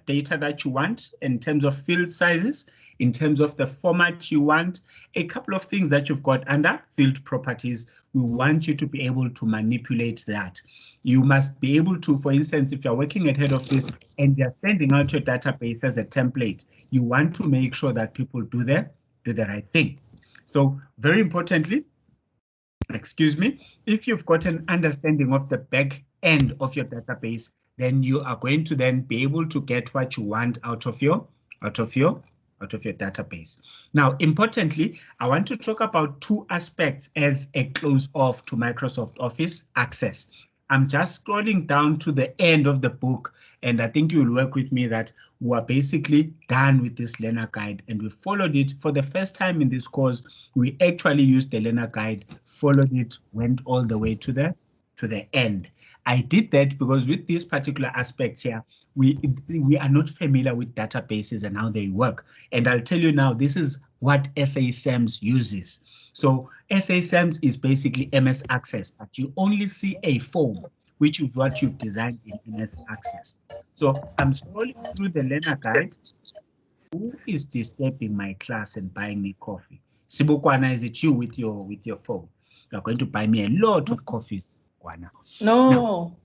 data that you want in terms of field sizes, in terms of the format you want. A couple of things that you've got under field properties, we want you to be able to manipulate that. You must be able to, for instance, if you're working ahead of this and you're sending out your database as a template, you want to make sure that people do the right thing. So very importantly, excuse me, if you've got an understanding of the back end of your database, then you are going to then be able to get what you want out of your database. Now, importantly, I want to talk about 2 aspects as a close off to Microsoft Office Access. I'm just scrolling down to the end of the book, and I think you'll work with me that we're basically done with this learner guide, and we followed it for the first time in this course. We actually used the learner guide, followed it, went all the way to the end. I did that because with these particular aspects here, we are not familiar with databases and how they work. And I'll tell you now, this is what SA SAMS uses. So SA SAMS is basically MS Access, but you only see a form, which is what you've designed in MS Access. So I'm scrolling through the learner guide. Who is disturbing my class and buying me coffee? Sibukwana, is it you with your phone? You're going to buy me a lot of coffees, Kwana. No. Now,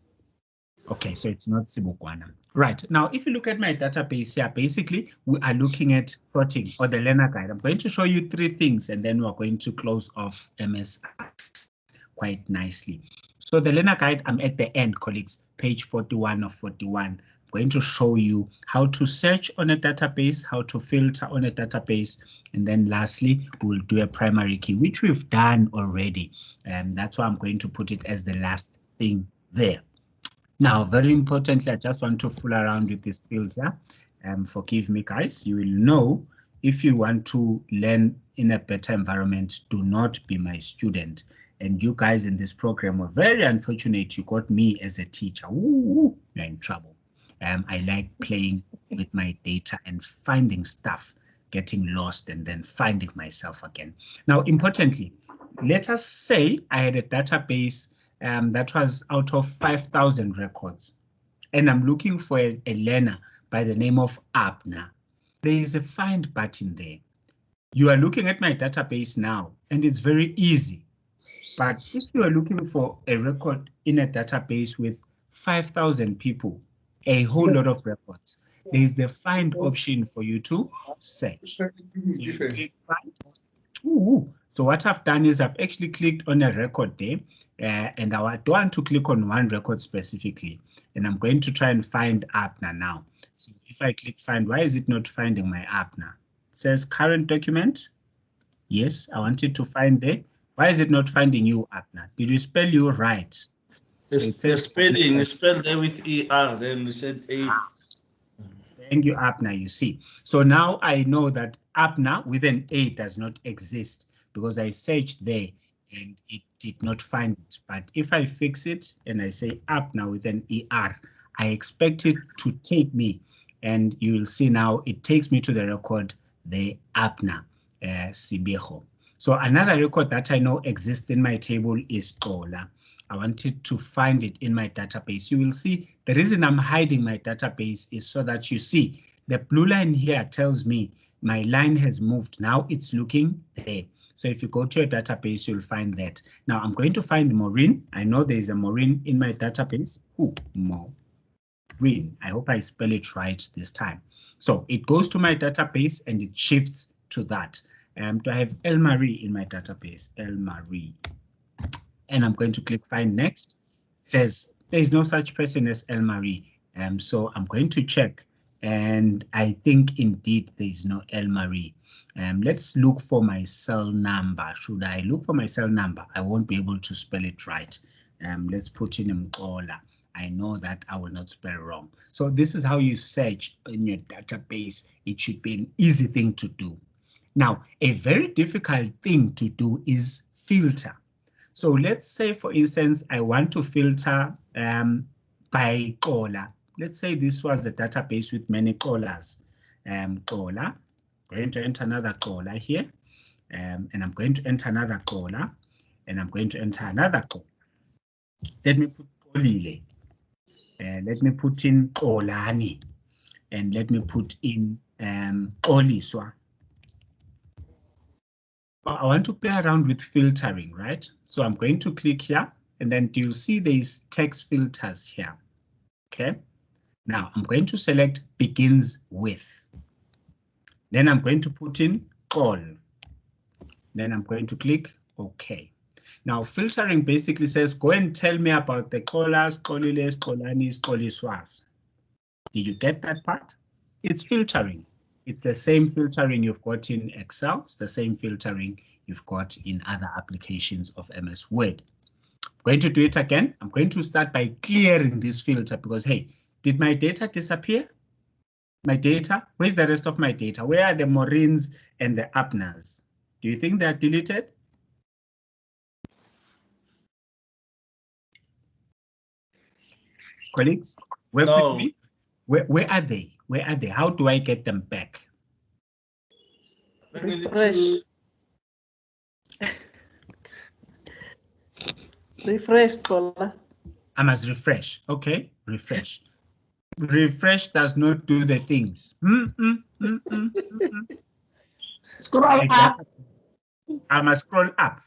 okay, so it's not Sibukwana. Right, now if you look at my database here, basically we are looking at sorting or the learner guide. I'm going to show you 3 things and then we're going to close off MS quite nicely. So the learner guide, I'm at the end, colleagues, page 41 of 41. I'm going to show you how to search on a database, how to filter on a database, and then lastly, we'll do a primary key, which we've done already. And that's why I'm going to put it as the last thing there. Now, very importantly, I just want to fool around with this field here. Forgive me, guys. You will know if you want to learn in a better environment, do not be my student. And you guys in this program were very unfortunate. You got me as a teacher. Ooh, you're in trouble. I like playing with my data and finding stuff, getting lost and then finding myself again. Now, importantly, let us say I had a database that was out of 5,000 records, and I'm looking for a learner by the name of Abner. There is a find button there. You are looking at my database now, and it's very easy. But if you are looking for a record in a database with 5,000 people, a whole lot of records, there is the find option for you to search. So you click find. Ooh. So what I've done is I've actually clicked on a record there, and I don't want to click on one record specifically, and I'm going to try and find Abner now. So if I click find, why is it not finding my Abner? It says current document. Yes, I wanted to find there. Why is it not finding you, Abner? Did you spell you right? So it says spelling, you spelled there with ER, then you said A. Thank you, Abner, you see. So now I know that Abner with an A does not exist because I searched there and it did not find it. But if I fix it and I say Abner with an ER, I expect it to take me, and you will see now it takes me to the record, the Abner Sibeho. So another record that I know exists in my table is Xola. I wanted to find it in my database. You will see the reason I'm hiding my database is so that you see the blue line here tells me my line has moved. Now it's looking there. So if you go to your database, you'll find that. Now I'm going to find Maureen. I know there's a Maureen in my database. Ooh, Maureen. I hope I spell it right this time. So it goes to my database and it shifts to that. Do I have El-Marie in my database? El-Marie. And I'm going to click find next. It says there is no such person as El-Marie. So I'm going to check, and I think indeed there is no El-Marie. Let's look for my cell number. Should I look for my cell number? I won't be able to spell it right. Let's put in Mkola. I know that I will not spell wrong. So this is how you search in your database. It should be an easy thing to do. Now, a very difficult thing to do is filter. So let's say, for instance, I want to filter by Xola. Let's say this was a database with many Xolas. Xola, going to enter another Xola here, and I'm going to enter another Xola, and I'm going to enter another Xola. Let me put Xolile. Let me put in Xolani, and let me put in Xoliswa. I want to play around with filtering, right? So I'm going to click here, and then do you see these text filters here? Okay. Now I'm going to select begins with. Then I'm going to put in all. Then I'm going to click OK. Now filtering basically says, go and tell me about the Xolas, Xoliles, Xolanis, Xoliswas. Did you get that part? It's filtering. It's the same filtering you've got in Excel. It's the same filtering you've got in other applications of MS Word. I'm going to do it again. I'm going to start by clearing this filter because, hey, did my data disappear? My data? Where's the rest of my data? Where are the Maurins and the Abners? Do you think they're deleted? Colleagues, work with me. Where are they? Where are they? How do I get them back? Refresh. Refresh, Xola. I must refresh. Okay, refresh. Refresh does not do the things. Scroll up. I must scroll up.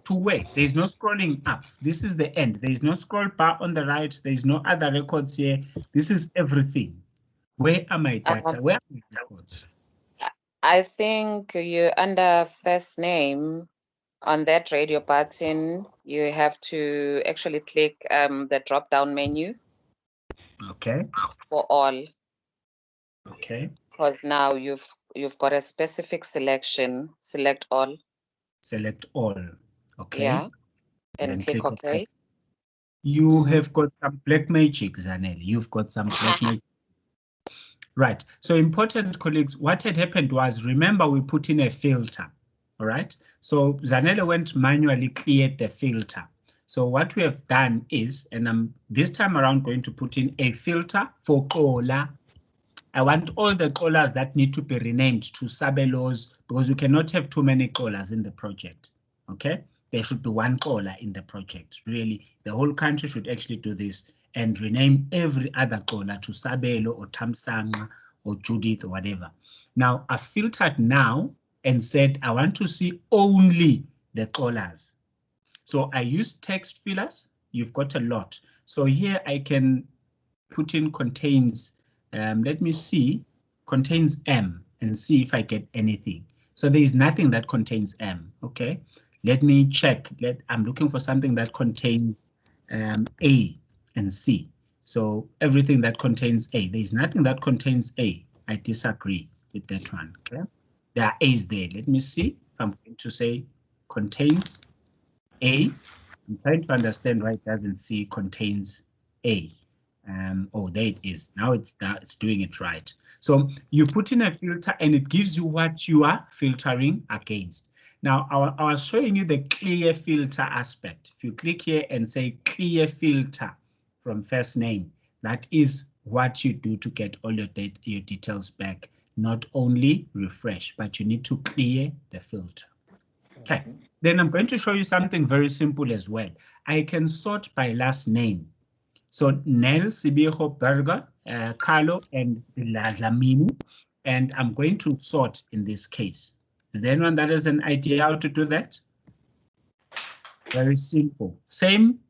To where? There is no scrolling up. This is the end. There is no scroll bar on the right. There is no other records here. This is everything. Where are my data? Where are my records? I think you under first name on that radio button, you have to actually click the drop down menu. Okay. For all. Okay. Because now you've got a specific selection. Select all. Select all. Okay. Yeah. And click OK. OK. You have got some black magic, Zanel. You've got some black magic. Right. So important, colleagues, what had happened was, remember, we put in a filter. All right. So Zanele went manually cleared the filter. So what we have done is, and I'm this time around going to put in a filter for Xola. I want all the Xolas that need to be renamed to Sabelos, because you cannot have too many Xolas in the project. Okay, there should be one Xola in the project. Really, the whole country should actually do this and rename every other Xola to Sabelo or Tamsanga or Judith or whatever. Now, I filtered now and said I want to see only the Xolas. So I use text fillers. You've got a lot. So here I can put in contains, let me see, contains M and see if I get anything. So there is nothing that contains M. Okay, let me check. I'm looking for something that contains A and C. So everything that contains A, there is nothing that contains A. I disagree with that one. Okay, there are A's there. Let me see if I'm going to say contains A. I'm trying to understand why it doesn't see contains A. Oh, there it is. Now it's doing it right. So you put in a filter and it gives you what you are filtering against. Now, I was showing you the clear filter aspect. If you click here and say clear filter from first name, that is what you do to get all your details back. Not only refresh, but you need to clear the filter. Okay, then I'm going to show you something very simple as well. I can sort by last name. So Nel, Sibiho, Berger, Carlo, and Lamini, and I'm going to sort in this case. Is there anyone that has an idea how to do that? Very simple. Same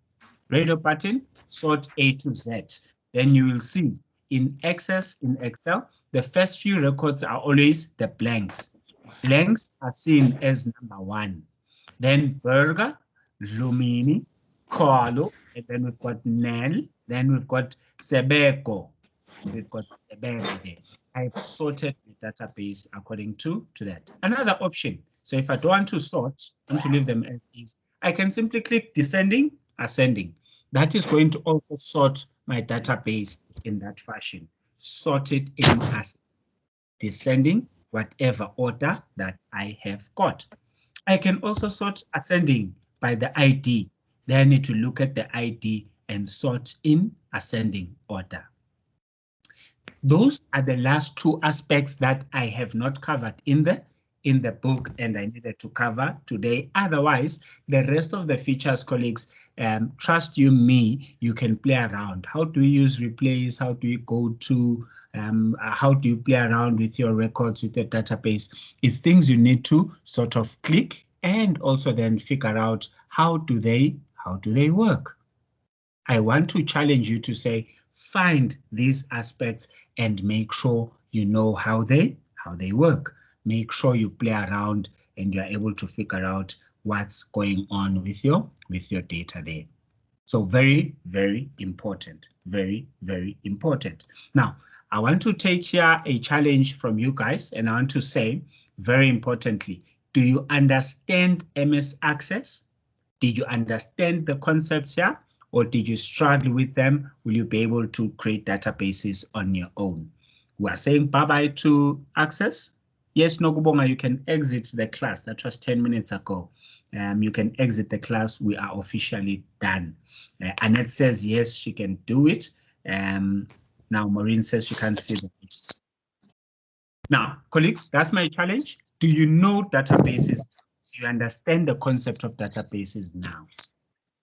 radio button, sort A to Z. Then you will see in Access in Excel, the first few records are always the blanks. Blanks are seen as number 1. Then Berger, Lumini, Carlo, and then we've got Nel, then we've got Sebeko. We've got Sebeko there. I've sorted the database according to that. Another option. So if I don't want to sort, I want to leave them as is, I can simply click descending, ascending. That is going to also sort my database in that fashion. Sort it in as descending, whatever order that I have got. I can also sort ascending by the ID. Then I need to look at the ID and sort in ascending order. Those are the last 2 aspects that I have not covered in the book and I needed to cover today. Otherwise, the rest of the features, colleagues, trust you me, you can play around. How do you use replays? How do you go to, how do you play around with your records, with your database? It's things you need to sort of click and also then figure out how do they work. I want to challenge you to say, find these aspects and make sure you know how they work. Make sure you play around and you're able to figure out what's going on with your data there. So very, very important. Very, very important. Now, I want to take here a challenge from you guys, and I want to say, very importantly, do you understand MS Access? Did you understand the concepts here? Or did you struggle with them? Will you be able to create databases on your own? We are saying bye-bye to Access. Yes, Nogubonga, you can exit the class. That was 10 minutes ago. You can exit the class. We are officially done. Annette says yes, she can do it. Now Maureen says she can't see the. Now, colleagues, that's my challenge. Do you know databases? Do you understand the concept of databases now?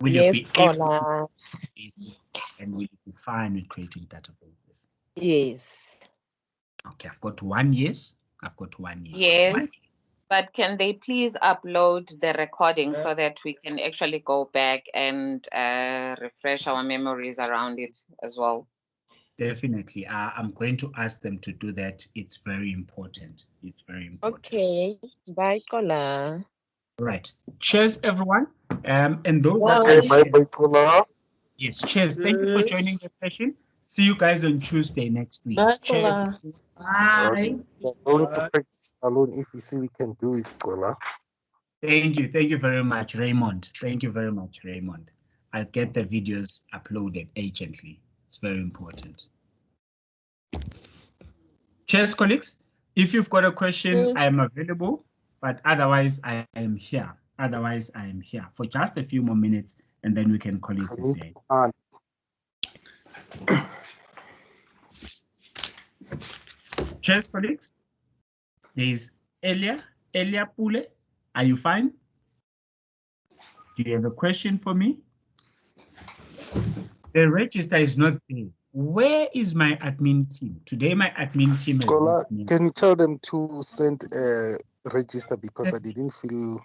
Will Yes, you be able to and will you be fine with creating databases? Yes. Okay, I've got 1 yes. I've got 1 yes. Yes, but can they please upload the recording so that we can actually go back and refresh our memories around it as well? Definitely. I'm going to ask them to do that. It's very important. It's very important. Okay. Bye, Kola. Right. Cheers, everyone. And those Okay, bye, Kola. Yes, cheers. Thank you for joining the session. See you guys on Tuesday next week. Bye, Cheers. Kola. Bye. We're going to practice alone if we see we can do it, Kola. Thank you. Thank you very much, Raymond. Thank you very much, Raymond. I'll get the videos uploaded urgently. It's very important. Cheers, colleagues. If you've got a question, Yes. I am available, but otherwise I am here. For just a few more minutes, and then we can call it a day. Cheers, colleagues. There is Elia Pule. Are you fine? Do you have a question for me? The register is not there. Where is my admin team? Today, my admin team is. Can you tell them to send a register because I didn't fill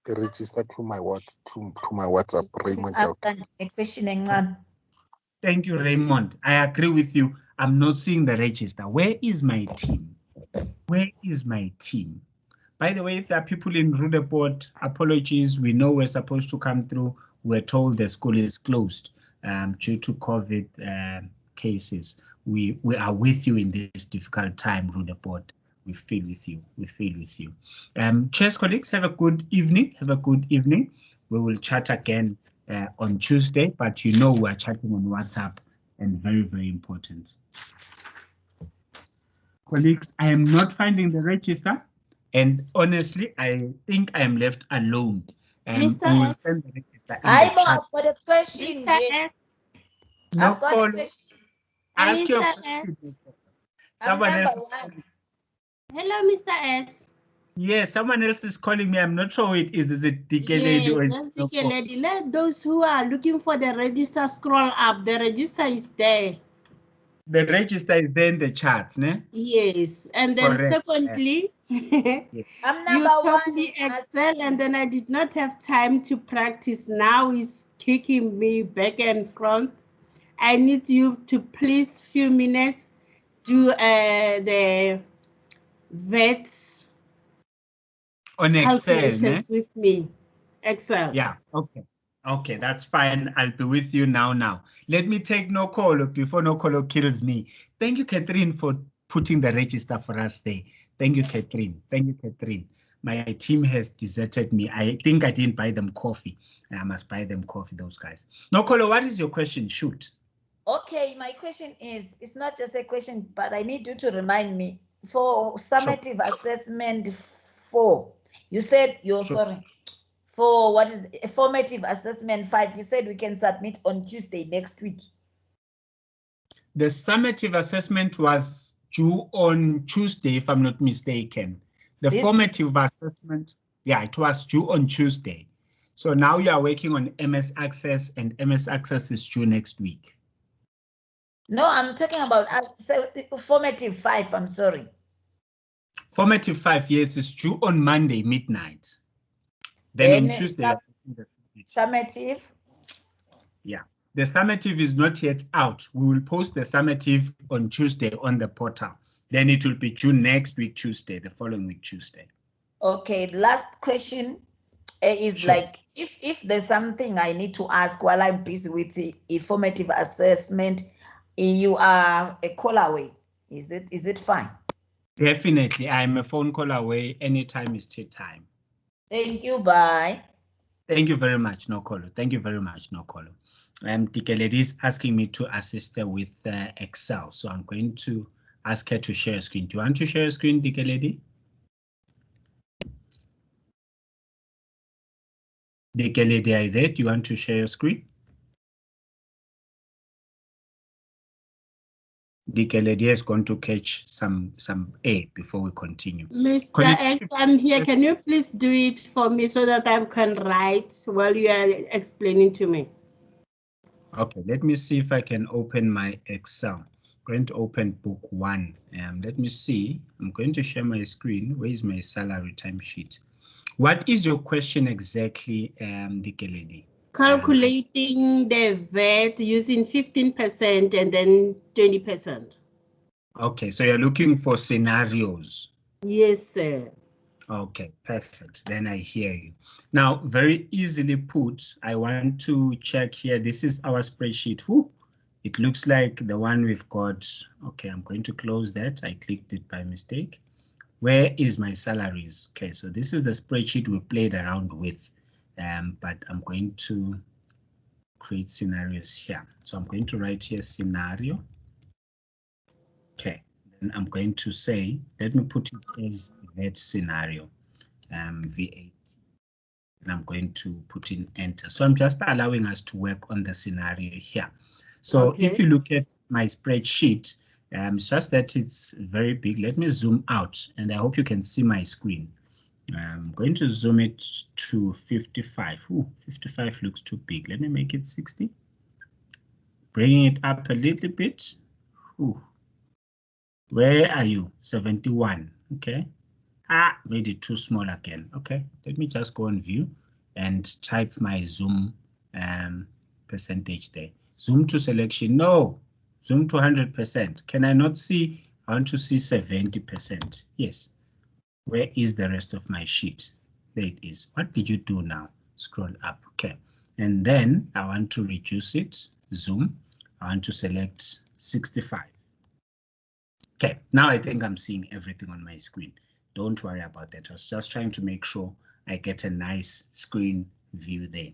a register to my WhatsApp, Raymond. Thank you, Raymond. I agree with you. I'm not seeing the register. Where is my team? Where is my team? By the way, if there are people in Rudeport, apologies. We know we're supposed to come through. We're told the school is closed due to COVID cases. We are with you in this difficult time, Rudeport. We feel with you. We feel with you. Cheers, colleagues. Have a good evening. Have a good evening. We will chat again on Tuesday, but you know we're chatting on WhatsApp and very, very important. Colleagues, I am not finding the register, and honestly, I think I am left alone. Mr. We will S. send the register in I've the chat. got a question. Mr. S. No I've got call. a question. Ask your Mr. question. S. Someone I'm else number is one. calling. Hello, Mr. S. Yes, someone else is calling me. I'm not sure who it is. Is it DK Lady or Yes, is that's DK Lady. Let those who are looking for the register scroll up. The register is there. the register is there in the charts, ne? Yes, and then Correct. secondly, I'm you number taught one. me Excel and then I did not have time to practice. Now it's kicking me back and front. I need you to please few minutes do the VETs On Excel, calculations ne? with me. Excel. Yeah, okay. Okay, that's fine. I'll be with you now. Let me take Nokolo before Nokolo kills me. Thank you, Catherine, for putting the register for us there. Thank you, Catherine. Thank you, Catherine. My team has deserted me. I think I didn't buy them coffee. I must buy them coffee, those guys. Nokolo, what is your question? Shoot. Okay, my question is, it's not just a question, but I need you to remind me. For summative assessment 4, you said sorry. For what is a formative assessment 5, you said we can submit on Tuesday next week. The summative assessment was due on Tuesday, if I'm not mistaken. The formative assessment, yeah, it was due on Tuesday. So now you are working on MS Access, and MS Access is due next week. No, I'm talking about formative 5, I'm sorry. Formative 5, yes, is due on Monday, midnight. Then on Tuesday, summative. Yeah, the summative is not yet out. We will post the summative on Tuesday on the portal. Then it will be due next week, Tuesday, the following week, Tuesday. Okay, last question is like, if there's something I need to ask while I'm busy with the formative assessment, you are a call away. Is it fine? Definitely, I'm a phone call away. Anytime is tea time. Thank you. Bye. Thank you very much, Nokolo. Thank you very much, Nokolo. Dikeledi is asking me to assist her with Excel, so I'm going to ask her to share a screen. Do you want to share a screen, Dikeledi? Dikeledi, are you there? Do you want to share your screen? Dikeledi is going to catch some air before we continue. Mr. X, I'm here. Can you please do it for me so that I can write while you are explaining to me? Okay, let me see if I can open my Excel. I'm going to open book 1. Let me see. I'm going to share my screen. Where is my salary timesheet? What is your question exactly, Dikeledi? Calculating the VAT using 15% and then 20%. Okay, so you're looking for scenarios. Yes, sir. Okay, perfect. Then I hear you. Now, very easily put, I want to check here. This is our spreadsheet. Whew. It looks like the one we've got. Okay, I'm going to close that. I clicked it by mistake. Where is my salaries? Okay, so this is the spreadsheet we played around with, but I'm going to create scenarios here. So I'm going to write here scenario. Okay, then I'm going to say, let me put it as that scenario, VAT. and I'm going to put in enter. So I'm just allowing us to work on the scenario here. So if you look at my spreadsheet, it's just that it's very big. Let me zoom out, and I hope you can see my screen. I'm going to zoom it to 55. Ooh, 55 looks too big. Let me make it 60. Bringing it up a little bit. Ooh. Where are you? 71. Okay. Ah, made it too small again. Okay. Let me just go on view and type my zoom percentage there. Zoom to selection. No. Zoom to 100%. Can I not see? I want to see 70%. Yes. Where is the rest of my sheet? There it is. What did you do now? Scroll up. Okay. And then I want to reduce it. Zoom. I want to select 65. Okay. Now I think I'm seeing everything on my screen. Don't worry about that. I was just trying to make sure I get a nice screen view there.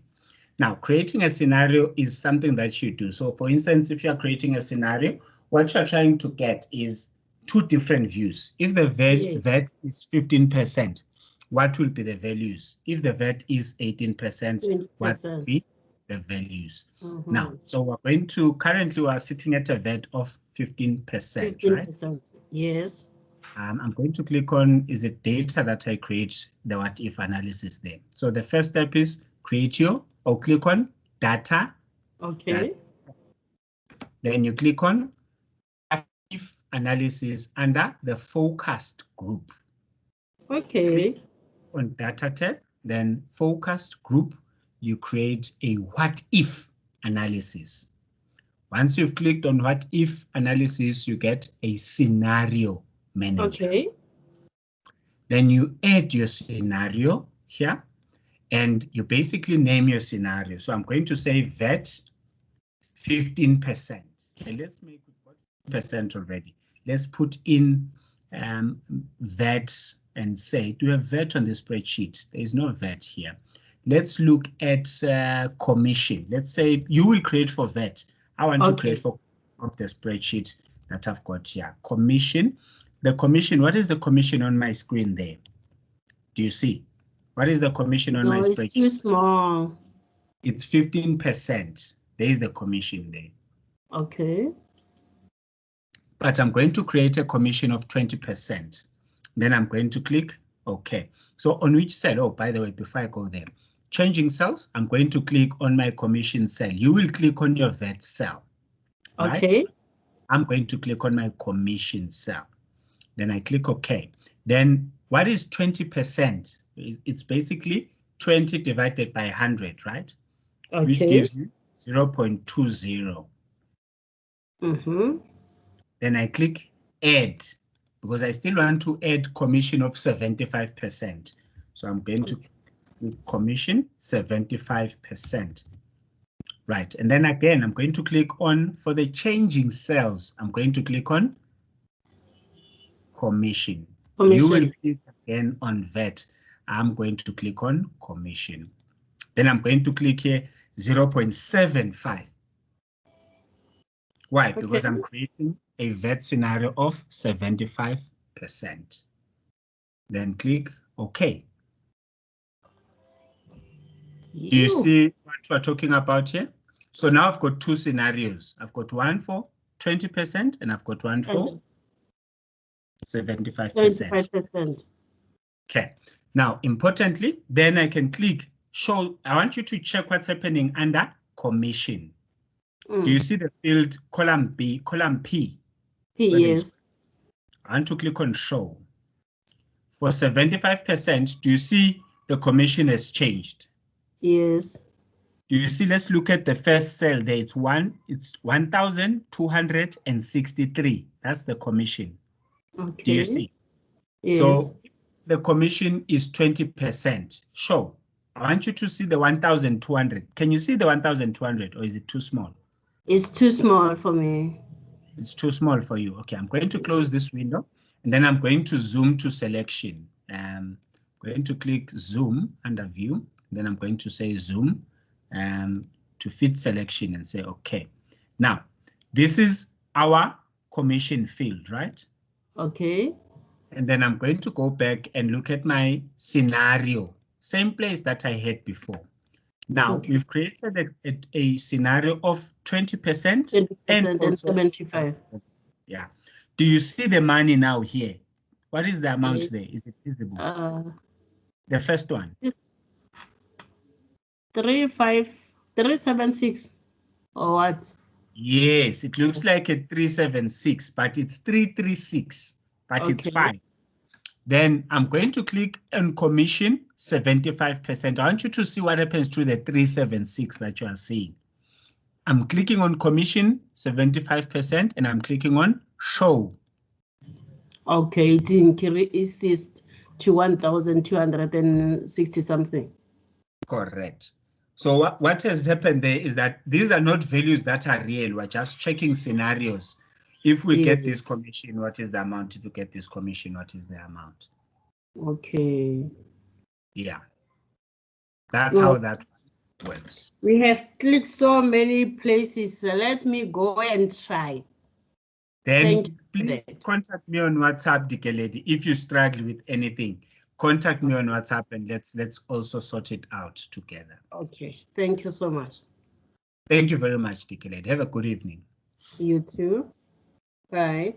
Now, creating a scenario is something that you do. So for instance, if you're creating a scenario, what you're trying to get is two different views. If the VAT is 15%, what will be the values? If the VAT is 18%, what will be the values? Now, so we're going to, currently we're sitting at a VAT of 15%, right? Yes. I'm going to click on, is it data that I create the what if analysis there? So the first step is create your, or click on data. Okay. Then you click on what if analysis under the focused group. Okay. Click on data tab, then focused group, you create a what if analysis. Once you've clicked on what if analysis, you get a scenario manager. Okay. Then you add your scenario here and you basically name your scenario. So I'm going to say VAT 15%. Okay, let's make it 40% already. Let's put in VAT and say, do you have VAT on the spreadsheet? There is no VAT here. Let's look at commission. Let's say you will create for VAT. I want to create for of the spreadsheet that I've got here. Commission. The commission, what is the commission on my screen there? Do you see? What is the commission on my spreadsheet? No, it's too small. It's 15%. There is the commission there. Okay. But I'm going to create a commission of 20%. Then I'm going to click OK. So on which cell? Oh, by the way, before I go there, changing cells, I'm going to click on my commission cell. You will click on your VAT cell. Okay. Right? I'm going to click on my commission cell. Then I click OK. Then what is 20%? It's basically 20 divided by 100, right? Okay. Which gives you 0.20. Then I click add because I still want to add commission of 75%. So I'm going to click commission 75%. Right. And then again, I'm going to click on for the changing cells. I'm going to click on commission. You will click again on VAT. I'm going to click on commission. Then I'm going to click here 0.75. Why? Because I'm creating a VAT scenario of 75%. Then click OK. Do you see what we're talking about here? So now I've got two scenarios. I've got one for 20% and I've got one for 75%. Okay. Now, importantly, then I can click show. I want you to check what's happening under commission. Do you see the field column B, column P? Yes. I want to click on show. For 75%, do you see the commission has changed? Yes. Do you see? Let's look at the first cell there. It's 1,263. That's the commission. Okay. Do you see? Yes. So if the commission is 20%, show. I want you to see the 1,200. Can you see the 1,200 or is it too small? It's too small for me. It's too small for you. Okay, I'm going to close this window and then I'm going to zoom to selection. I'm going to click zoom under view. Then I'm going to say zoom to fit selection and say OK. Now, this is our commission field, right? Okay. And then I'm going to go back and look at my scenario same place that I had before. Now, Okay. we've created a scenario of 20% 20% and and also 75. Yeah. Do you see the money now here? What is the amount Yes. there? Is it visible? The first one. 376 or what? Yes, it looks like a 376, but it's 336, but it's Okay. fine. Then I'm going to click on commission 75%. I want you to see what happens to the 376 that you are seeing. I'm clicking on commission 75% and I'm clicking on show. Okay, it increases to 1,260 something. Correct. So what has happened there is that these are not values that are real. We're just checking scenarios. If we get this commission, what is the amount? If you get this commission, what is the amount? Okay. Yeah. That's So how that works. we have clicked so many places. So let me go and try. Then Thank you for please that. contact me on WhatsApp, Dikeledi. If you struggle with anything, contact me on WhatsApp and let's also sort it out together. Okay. Thank you so much. Thank you very much, Dikeledi. Have a good evening. You too. Bye.